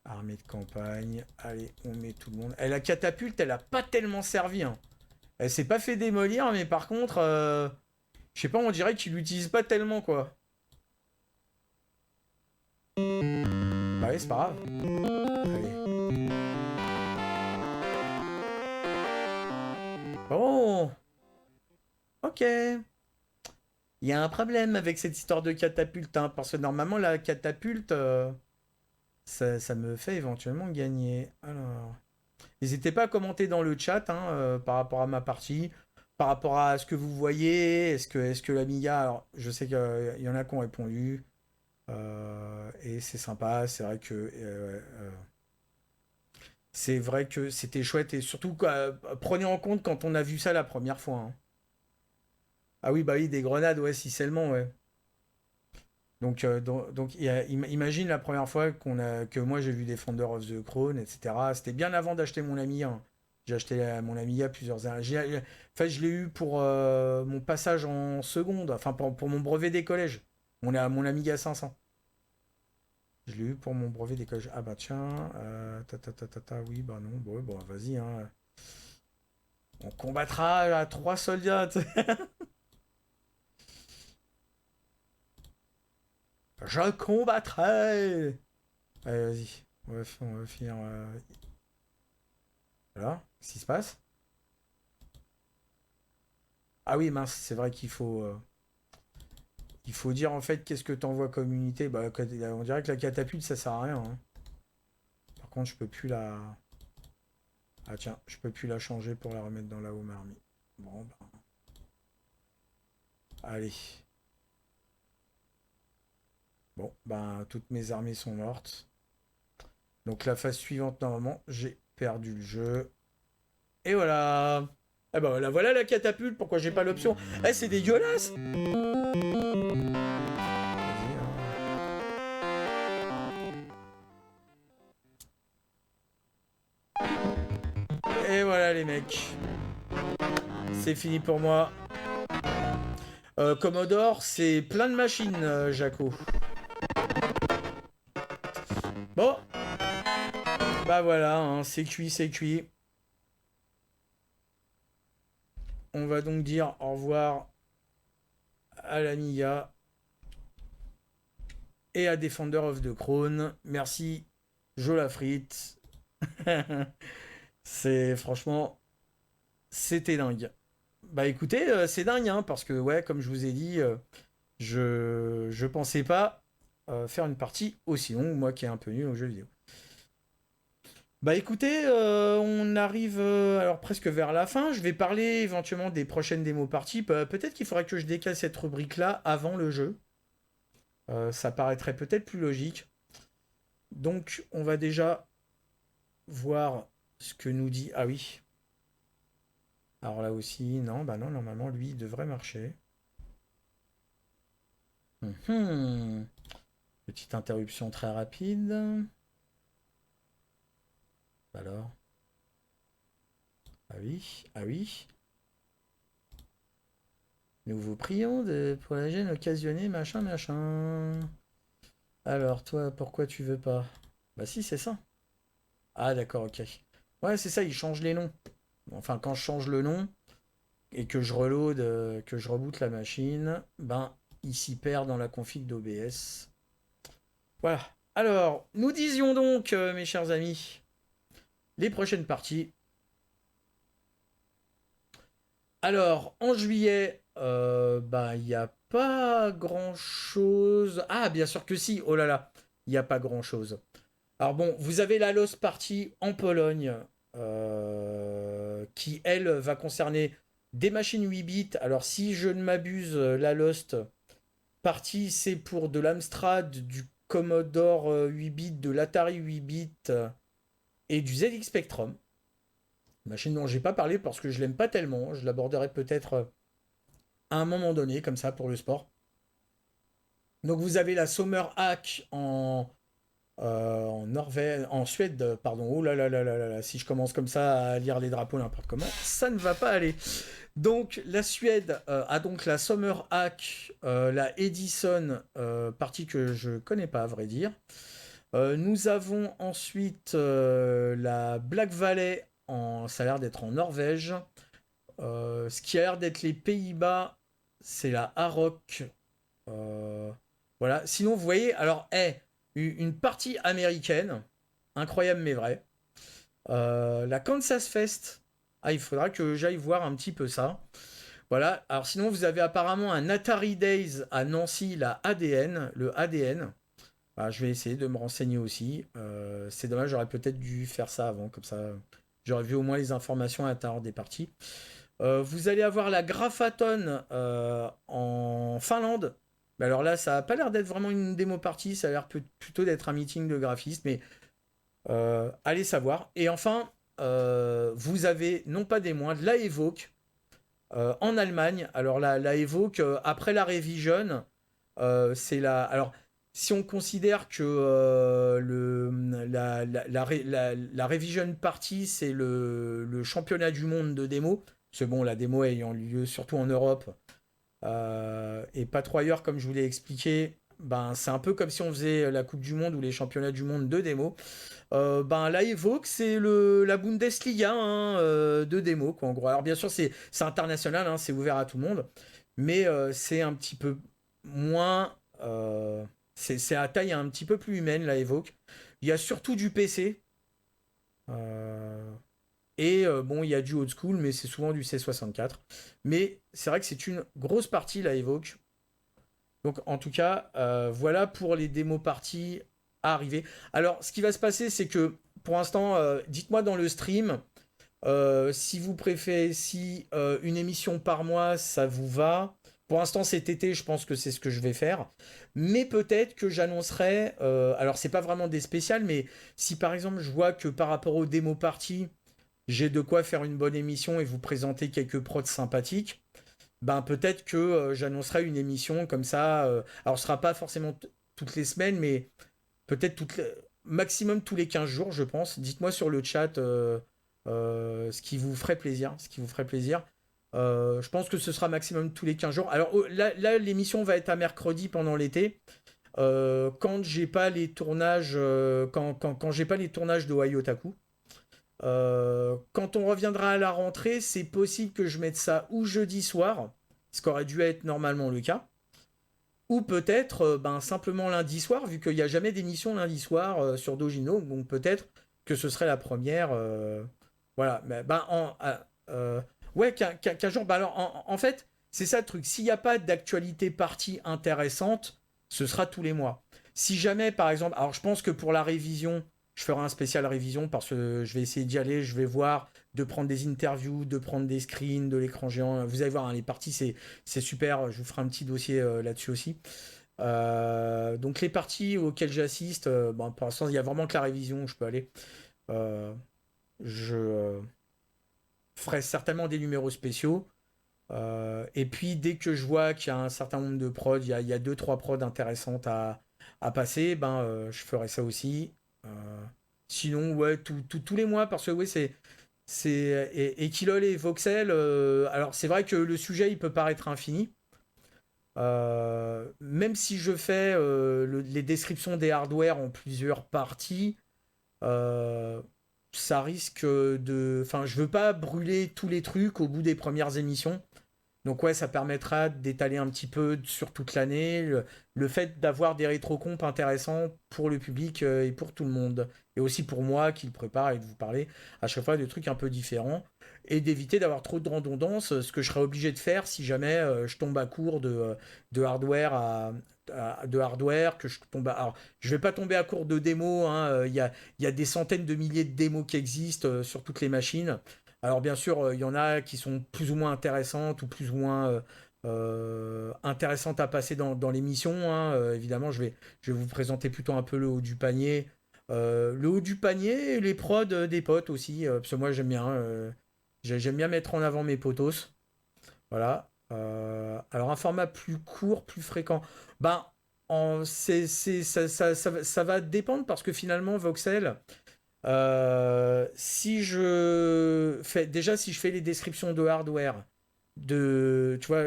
Armée de campagne. Allez, on met tout le monde. Et la catapulte, elle a pas tellement servi. Hein. Elle s'est pas fait démolir, mais par contre, je sais pas, on dirait qu'il l'utilise pas tellement, quoi. Bah oui, c'est pas grave. Allez. Bon. Ok. Il y a un problème avec cette histoire de catapulte, hein, parce que normalement, la catapulte, ça me fait éventuellement gagner. Alors. N'hésitez pas à commenter dans le chat hein, par rapport à ma partie, par rapport à ce que vous voyez. Est-ce que l'Amiga. Alors, je sais qu'il y en a qui ont répondu. Et c'est sympa. C'est vrai que c'était chouette. Et surtout, prenez en compte quand on a vu ça la première fois. Hein. Ah oui, bah oui, des grenades, ouais, si seulement, ouais. Donc imagine la première fois que moi j'ai vu Defender of the Crown, etc. C'était bien avant d'acheter mon Amiga. Hein. J'ai acheté mon Amiga plusieurs années. Enfin, je l'ai eu pour mon passage en seconde, enfin pour mon brevet des collèges. Mon Amiga 500. Je l'ai eu pour mon brevet des collèges. Ah bah tiens, oui, bah non, bon, vas-y. Hein. On combattra à 3 soldats. Je combattrai. Allez, vas-y. On va finir. Voilà. Qu'est-ce qui se passe? Ah oui, mince, c'est vrai qu'il faut. Il faut dire en fait qu'est-ce que t'envoies comme unité. Bah, on dirait que la catapulte ça sert à rien. Hein. Par contre, je peux plus la. Ah tiens, je peux plus la changer pour la remettre dans la home army. Bon, bah. Allez. Bon, bah, toutes mes armées sont mortes. Donc la phase suivante, normalement, j'ai perdu le jeu. Et voilà. Ah bah voilà la catapulte, pourquoi j'ai pas l'option? Eh, c'est dégueulasse! Vas-y, hein. Et voilà les mecs. C'est fini pour moi. Commodore, c'est plein de machines, Jaco. Bon. Bah voilà, hein, c'est cuit, c'est cuit. On va donc dire au revoir à l'Amiga et à Defender of the Crown. Merci, Jolafrit. C'est franchement, c'était dingue. Bah écoutez, c'est dingue, hein, parce que ouais, comme je vous ai dit, je pensais pas faire une partie aussi longue, moi qui est un peu nul aux jeux vidéo. Bah écoutez, on arrive alors presque vers la fin. Je vais parler éventuellement des prochaines démos parties. Peut-être qu'il faudrait que je décale cette rubrique-là avant le jeu. Ça paraîtrait peut-être plus logique. Donc on va déjà voir ce que nous dit. Ah oui. Alors là aussi, non, bah non, normalement lui il devrait marcher. Mhm. Petite interruption très rapide. Alors, ah oui, ah oui. Nous vous prions pour la gêne occasionnée, machin, machin. Alors, toi, pourquoi tu veux pas? Bah si, c'est ça. Ah d'accord, ok. Ouais, c'est ça, il change les noms. Enfin, quand je change le nom et que je reload, que je reboot la machine, ben, il s'y perd dans la config d'OBS. Voilà. Alors, nous disions donc, mes chers amis, les prochaines parties. Alors, en juillet, bah, il n'y a pas grand-chose. Ah, bien sûr que si. Oh là là, il n'y a pas grand-chose. Alors bon, vous avez la Lost Party en Pologne, qui, elle, va concerner des machines 8 bits. Alors, si je ne m'abuse, la Lost Party, c'est pour de l'Amstrad, du Commodore 8 bits, de l'Atari 8 bits et du ZX Spectrum. Machine dont j'ai pas parlé parce que je l'aime pas tellement. Je l'aborderai peut-être à un moment donné, comme ça, pour le sport. Donc vous avez la Sommer Hack en Norvège, en Suède, pardon. Oh là là là là là là, si je commence comme ça à lire les drapeaux n'importe comment, ça ne va pas aller. Donc la Suède a donc la Sommer Hack, la Edison, partie que je connais pas à vrai dire. Nous avons ensuite la Black Valley, ça a l'air d'être en Norvège. Ce qui a l'air d'être les Pays-Bas, c'est la Aroc. Euh, voilà. Sinon, vous voyez, alors, une partie américaine, incroyable mais vrai. La Kansas Fest. Ah, il faudra que j'aille voir un petit peu ça. Voilà. Alors, sinon, vous avez apparemment un Atari Days à Nancy, la ADN, le ADN. Ah, je vais essayer de me renseigner aussi. C'est dommage, j'aurais peut-être dû faire ça avant, comme ça, j'aurais vu au moins les informations à l'intérieur des parties. Vous allez avoir la Graphaton en Finlande. Mais alors là, ça n'a pas l'air d'être vraiment une démo partie, ça a l'air plutôt d'être un meeting de graphistes, mais allez savoir. Et enfin, vous avez, non pas des moindres, la Evoque en Allemagne. Alors la Evoque, après la Revision, c'est la... Alors, si on considère que la Revision Party, c'est le championnat du monde de démo, c'est bon, la démo ayant lieu surtout en Europe, et pas trop ailleurs, comme je vous l'ai expliqué, ben, c'est un peu comme si on faisait la Coupe du Monde ou les championnats du monde de démo. Ben, la Evoque, c'est la Bundesliga hein, de démo, quoi, en gros. Alors, bien sûr, c'est international, hein, c'est ouvert à tout le monde, mais c'est un petit peu moins. C'est à taille un petit peu plus humaine, la Evoque. Il y a surtout du PC. euh, et bon, il y a du old school, mais c'est souvent du C64. Mais c'est vrai que c'est une grosse partie, la Evoque. Donc, en tout cas, voilà pour les démos parties à arriver. Alors, ce qui va se passer, c'est que pour l'instant, dites-moi dans le stream si vous préférez, si une émission par mois, ça vous va. Pour l'instant, cet été, je pense que c'est ce que je vais faire. Mais peut-être que j'annoncerai. Alors, c'est pas vraiment des spéciales, mais si par exemple, je vois que par rapport aux démos parties, j'ai de quoi faire une bonne émission et vous présenter quelques prods sympathiques, ben peut-être que j'annoncerai une émission comme ça. Alors, ce sera pas forcément toutes les semaines, mais peut-être maximum tous les 15 jours, je pense. Dites-moi sur le chat ce qui vous ferait plaisir. Ce qui vous ferait plaisir. Je pense que ce sera maximum tous les 15 jours. Alors là, l'émission va être à mercredi pendant l'été. Quand j'ai pas les tournages, quand j'ai pas les tournages de Otaku. Quand on reviendra à la rentrée, c'est possible que je mette ça ou jeudi soir, ce qui aurait dû être normalement le cas, ou peut-être ben, simplement lundi soir, vu qu'il n'y a jamais d'émission lundi soir sur Dojino, donc peut-être que ce serait la première. Voilà, mais, ben, ouais, qu'un jour. Ben, alors, en fait, c'est ça le truc. S'il n'y a pas d'actualité partie intéressante, ce sera tous les mois. Si jamais, par exemple, alors je pense que pour la révision, je ferai un spécial révision parce que je vais essayer d'y aller, je vais voir, de prendre des interviews, de prendre des screens de l'écran géant. Vous allez voir, hein, les parties, c'est super. Je vous ferai un petit dossier là-dessus aussi. Donc les parties auxquelles j'assiste, bon, pour l'instant, il y a vraiment que la révision où je peux aller. Euh, je ferai certainement des numéros spéciaux. Et puis dès que je vois qu'il y a un certain nombre de prods, il y a 2-3 prods intéressantes à passer, ben je ferai ça aussi. Sinon, ouais, tous les mois, parce que oui, et Kilol et Voxel, alors c'est vrai que le sujet il peut paraître infini. Même si je fais les descriptions des hardware en plusieurs parties, euh, ça risque de. Enfin, je veux pas brûler tous les trucs au bout des premières émissions. Donc ouais, ça permettra d'étaler un petit peu sur toute l'année le fait d'avoir des rétrocompes intéressants pour le public et pour tout le monde. Et aussi pour moi qui le prépare et de vous parler à chaque fois de trucs un peu différents. Et d'éviter d'avoir trop de redondance, ce que je serais obligé de faire si jamais je tombe à court de hardware de hardware, que je tombe alors, je vais pas tomber à court de démos, hein, il y a des centaines de milliers de démos qui existent sur toutes les machines. Alors bien sûr, il y en a qui sont plus ou moins intéressantes ou plus ou moins intéressantes à passer dans l'émission, hein. Évidemment, je vais vous présenter plutôt un peu le haut du panier. Le haut du panier et les prods des potes aussi, parce que moi j'aime bien. J'aime bien mettre en avant mes potos. Voilà. Alors un format plus court, plus fréquent. Ben, ça va dépendre parce que finalement, Voxel, si je fais les descriptions de hardware, tu vois,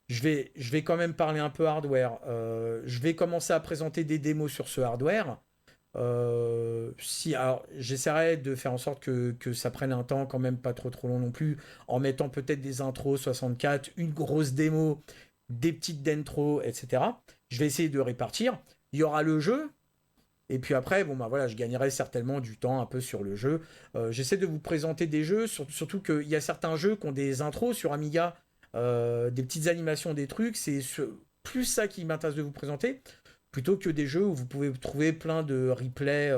je vais quand même parler un peu hardware. Je vais commencer à présenter des démos sur ce hardware. Si, alors, j'essaierai de faire en sorte que ça prenne un temps quand même pas trop long non plus, en mettant peut-être des intros 64, une grosse démo, des petites d'intro, etc. Je vais essayer de répartir. Il y aura le jeu, et puis après, bon bah voilà, je gagnerai certainement du temps un peu sur le jeu. J'essaie de vous présenter des jeux, surtout qu'il y a certains jeux qui ont des intros sur Amiga, des petites animations, des trucs. Plus ça qui m'intéresse de vous présenter, plutôt que des jeux où vous pouvez trouver plein de replays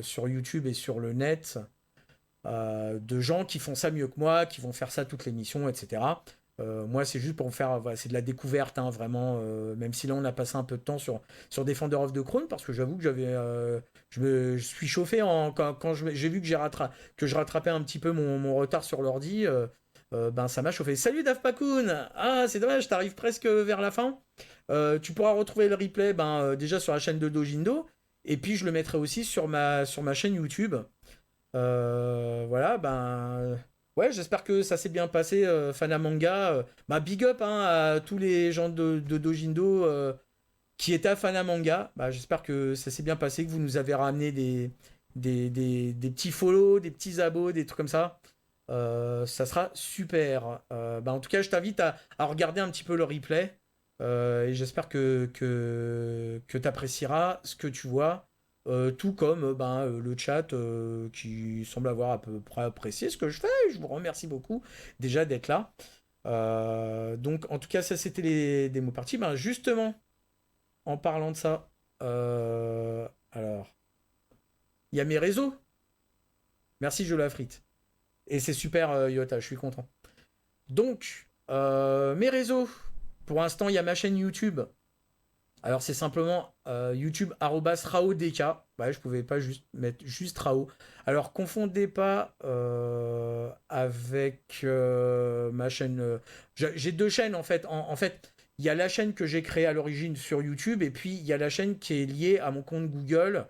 sur YouTube et sur le net de gens qui font ça mieux que moi, qui vont faire ça toute l'émission, etc. Moi, c'est juste pour me faire, voilà, c'est de la découverte, hein, vraiment. Même si là, on a passé un peu de temps sur Defender of the Crown, parce que j'avoue que je suis chauffé quand j'ai vu que que je rattrapais un petit peu mon retard sur l'ordi. Ben, ça m'a chauffé. Salut Dave Pacoon. Ah, c'est dommage, t'arrives presque vers la fin. Tu pourras retrouver le replay déjà sur la chaîne de Dojindo. Et puis je le mettrai aussi sur ma chaîne YouTube. Voilà, ben. Ouais, j'espère que ça s'est bien passé, Fanamanga. Bah, big up, hein, à tous les gens de Dojindo qui étaient à Fanamanga. Bah, j'espère que ça s'est bien passé, que vous nous avez ramené des petits follow, des petits abos, des trucs comme ça. Ça sera super. Bah, en tout cas, je t'invite à regarder un petit peu le replay. Et j'espère que tu apprécieras ce que tu vois. Tout comme le chat qui semble avoir à peu près apprécié ce que je fais. Je vous remercie beaucoup déjà d'être là. Donc en tout cas, ça c'était les démos parties. Ben, justement, en parlant de ça, alors, il y a mes réseaux. Merci, je la frite. Et c'est super, Yota, je suis content. Donc, mes réseaux. Pour l'instant, il y a ma chaîne YouTube. Alors, c'est simplement YouTube @raodk. Ouais, je pouvais pas juste mettre juste Rao. Alors, confondez pas avec ma chaîne. J'ai deux chaînes en fait. En fait, il y a la chaîne que j'ai créée à l'origine sur YouTube et puis il y a la chaîne qui est liée à mon compte Google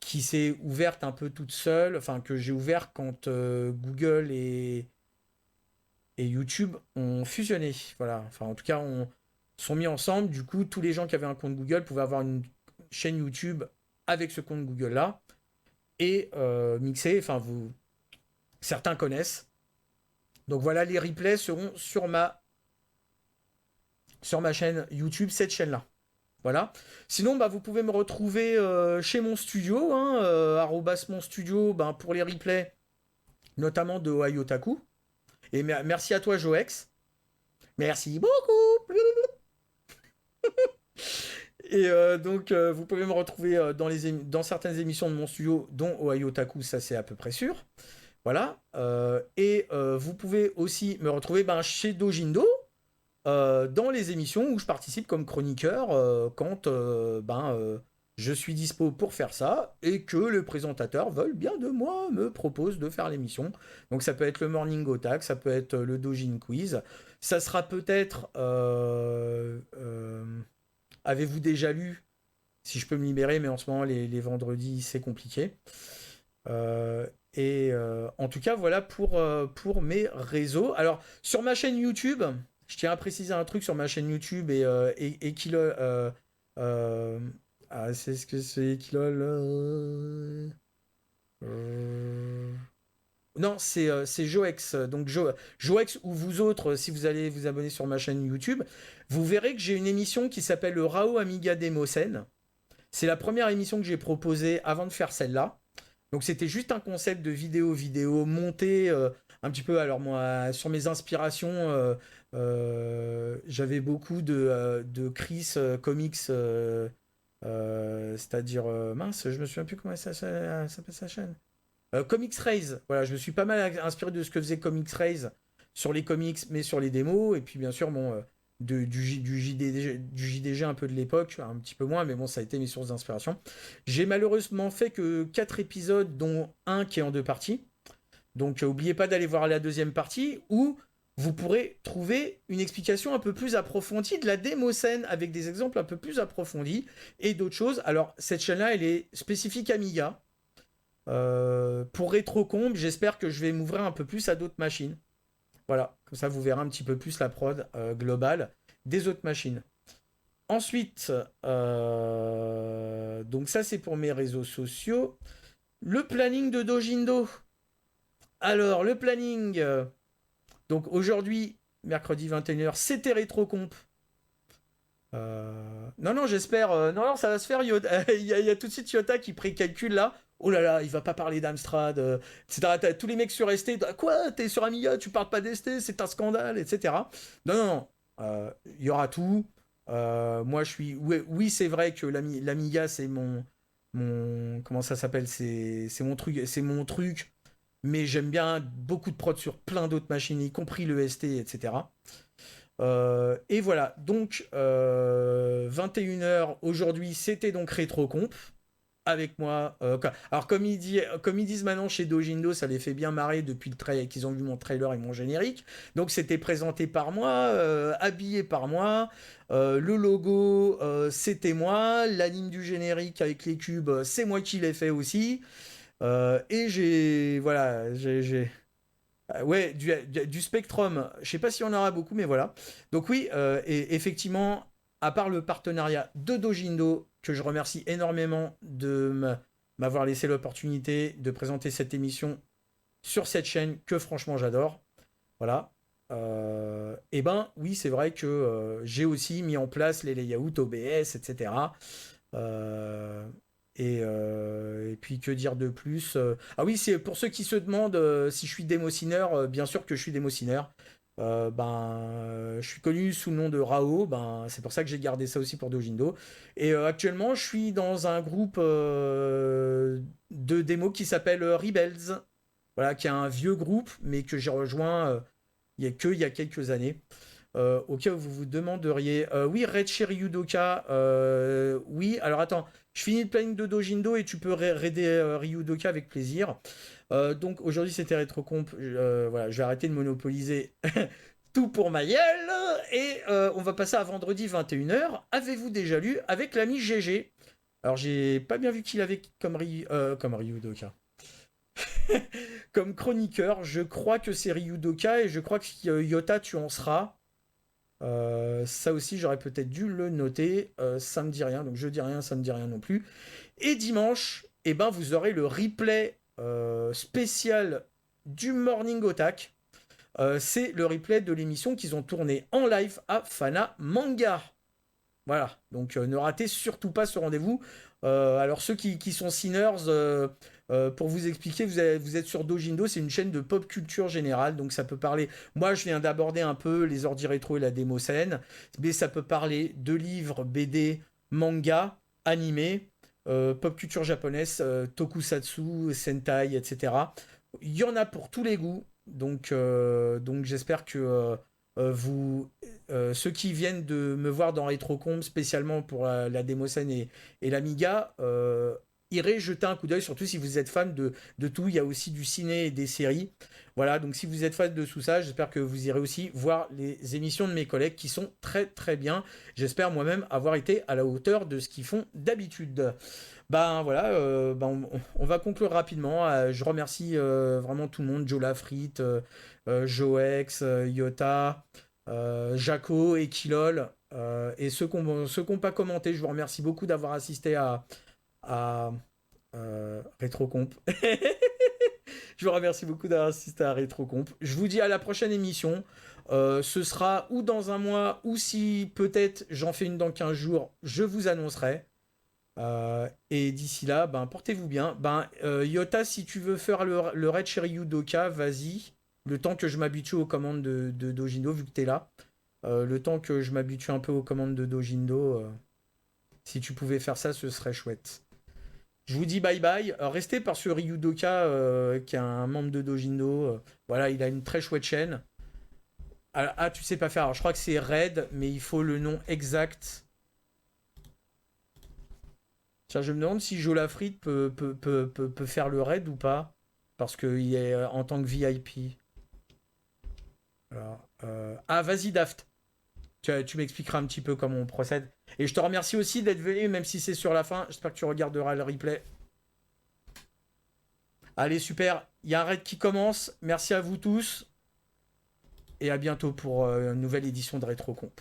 qui s'est ouverte un peu toute seule. Enfin, que j'ai ouvert quand Google et YouTube ont fusionné. Voilà. Enfin, en tout cas, on sont mis ensemble. Du coup, tous les gens qui avaient un compte Google pouvaient avoir une chaîne YouTube avec ce compte Google là et mixer. Enfin, certains connaissent. Donc voilà, les replays seront sur ma chaîne YouTube, cette chaîne là. Voilà. Sinon, bah, vous pouvez me retrouver chez mon studio, hein, mon studio, ben, pour les replays, notamment de Ohio Taku. Et merci à toi, Joex. Merci beaucoup. Et donc, vous pouvez me retrouver dans certaines émissions de mon studio, dont Ohio Taku, ça c'est à peu près sûr. Voilà. Et vous pouvez aussi me retrouver chez Dojindo, dans les émissions où je participe comme chroniqueur quand je suis dispo pour faire ça et que les présentateurs veulent bien de moi, me proposent de faire l'émission. Donc ça peut être le Morning Otak, ça peut être le Dojin Quiz. Ça sera peut-être... avez-vous déjà lu? Si je peux me libérer, mais en ce moment les vendredis c'est compliqué. En tout cas, voilà pour mes réseaux. Alors, sur ma chaîne YouTube, je tiens à préciser un truc sur ma chaîne YouTube et Kilol. C'est ce que c'est Kilol. Non, c'est Joex. Donc Joex ou vous autres, si vous allez vous abonner sur ma chaîne YouTube, vous verrez que j'ai une émission qui s'appelle le Rao Amiga Demosen. C'est la première émission que j'ai proposée avant de faire celle-là. Donc c'était juste un concept de vidéo monté un petit peu. Alors moi, sur mes inspirations, j'avais beaucoup de Chris Comics, c'est-à-dire mince, je me souviens plus comment ça s'appelle sa chaîne. Comics Rays. Voilà, je me suis pas mal inspiré de ce que faisait Comics Rays sur les comics, mais sur les démos. Et puis bien sûr, bon, du JDG un peu de l'époque, un petit peu moins, mais bon, ça a été mes sources d'inspiration. J'ai malheureusement fait que 4 épisodes, dont un qui est en 2 parties. Donc n'oubliez pas d'aller voir la deuxième partie où vous pourrez trouver une explication un peu plus approfondie de la démo scène avec des exemples un peu plus approfondis et d'autres choses. Alors cette chaîne-là, elle est spécifique Amiga. Pour Rétrocombe, j'espère que je vais m'ouvrir un peu plus à d'autres machines. Voilà, comme ça vous verrez un petit peu plus la prod globale des autres machines. Ensuite, donc ça c'est pour mes réseaux sociaux. Le planning de Dojindo. Alors, le planning. Donc aujourd'hui, mercredi 21h, c'était Rétrocomp. Non, j'espère. Non, ça va se faire. Il y a tout de suite Yota qui précalcule là. Oh là là, il va pas parler d'Amstrad, etc. T'as tous les mecs sur ST. Quoi? T'es sur Amiga, tu parles pas d'ST, c'est un scandale, etc. Non. Il y aura tout. Moi, je suis. Oui, c'est vrai que l'Amiga, c'est mon. Comment ça s'appelle? C'est mon truc. C'est mon truc. Mais j'aime bien beaucoup de prod sur plein d'autres machines, y compris le ST, etc. Et voilà, donc 21h aujourd'hui, c'était donc Rétrocomp avec moi. Alors comme ils disent maintenant chez Dojindo, ça les fait bien marrer depuis qu'ils ont vu mon trailer et mon générique. Donc c'était présenté par moi, habillé par moi. Le logo, c'était moi. L'anime du générique avec les cubes, c'est moi qui l'ai fait aussi. Et j'ai ouais, du Spectrum. Je sais pas si on aura beaucoup, mais voilà. Donc oui, et effectivement, à part le partenariat de Dojindo, que je remercie énormément de m'avoir laissé l'opportunité de présenter cette émission sur cette chaîne que franchement j'adore. Voilà. Et ben oui, c'est vrai que j'ai aussi mis en place les layouts OBS, etc. Et puis que dire de plus? Ah oui, c'est pour ceux qui se demandent si je suis démocineur, bien sûr que je suis démocineur. Je suis connu sous le nom de Rao, c'est pour ça que j'ai gardé ça aussi pour Dojindo. Et actuellement, je suis dans un groupe de démos qui s'appelle Rebels. Voilà, qui est un vieux groupe, mais que j'ai rejoint il y a quelques années. Au cas où vous vous demanderiez, oui, Red Cherry Yudoka, oui, alors attends, je finis le planning de Dojindo et tu peux raider Ryudoka avec plaisir. Donc aujourd'hui c'était Rétrocomp, voilà, je vais arrêter de monopoliser tout pour ma gueule et on va passer à vendredi 21h. Avez-vous déjà lu avec l'ami GG? Alors j'ai pas bien vu qu'il avait comme Ryudoka. Comme chroniqueur, je crois que c'est Ryudoka et je crois que Yota tu en seras. Ça aussi, j'aurais peut-être dû le noter. Ça me dit rien, donc je dis rien, ça me dit rien non plus. Et dimanche, vous aurez le replay spécial du Morning Otak. C'est le replay de l'émission qu'ils ont tourné en live à Fana Manga. Voilà, donc ne ratez surtout pas ce rendez-vous. Alors ceux qui sont sinners, pour vous expliquer, vous êtes sur Dojindo, c'est une chaîne de pop culture générale, donc ça peut parler... Moi je viens d'aborder un peu les ordi rétro et la démo scène, mais ça peut parler de livres, BD, manga, animé, pop culture japonaise, tokusatsu, sentai, etc. Il y en a pour tous les goûts. Donc j'espère que ceux qui viennent de me voir dans RetroComp, spécialement pour la Démocène et l'Amiga, irez jeter un coup d'œil, surtout si vous êtes fan de tout. Il y a aussi du ciné et des séries. Voilà, donc si vous êtes fan de tout ça, j'espère que vous irez aussi voir les émissions de mes collègues qui sont très très bien. J'espère moi-même avoir été à la hauteur de ce qu'ils font d'habitude. Ben voilà, on va conclure rapidement. Je remercie vraiment tout le monde, Joe Lafrite, Joex, Yota, Jaco et Kilol. Et ceux qui n'ont pas commenté, je vous remercie beaucoup d'avoir assisté à Rétrocomp. Je vous remercie beaucoup d'avoir assisté à Rétrocomp. Je vous dis à la prochaine émission. Ce sera ou dans un mois, ou si peut-être j'en fais une dans 15 jours, je vous annoncerai. Et d'ici là, ben, portez-vous bien. Yota, si tu veux faire le raid chez Ryudoka, vas-y. Le temps que je m'habitue aux commandes de Dojindo, vu que t'es là. Le temps que je m'habitue un peu aux commandes de Dojindo, si tu pouvais faire ça, ce serait chouette. Je vous dis bye bye. Restez par ce Ryudoka, qui est un membre de Dojindo. Voilà, il a une très chouette chaîne. Ah, tu sais pas faire. Alors, je crois que c'est Raid, mais il faut le nom exact. Tiens, je me demande si Jolafrit peut faire le raid ou pas. Parce qu'il est en tant que VIP. Alors, ah, vas-y, Daft. Tu m'expliqueras un petit peu comment on procède. Et je te remercie aussi d'être venu, même si c'est sur la fin. J'espère que tu regarderas le replay. Allez, super. Il y a un raid qui commence. Merci à vous tous. Et à bientôt pour une nouvelle édition de RetroComp.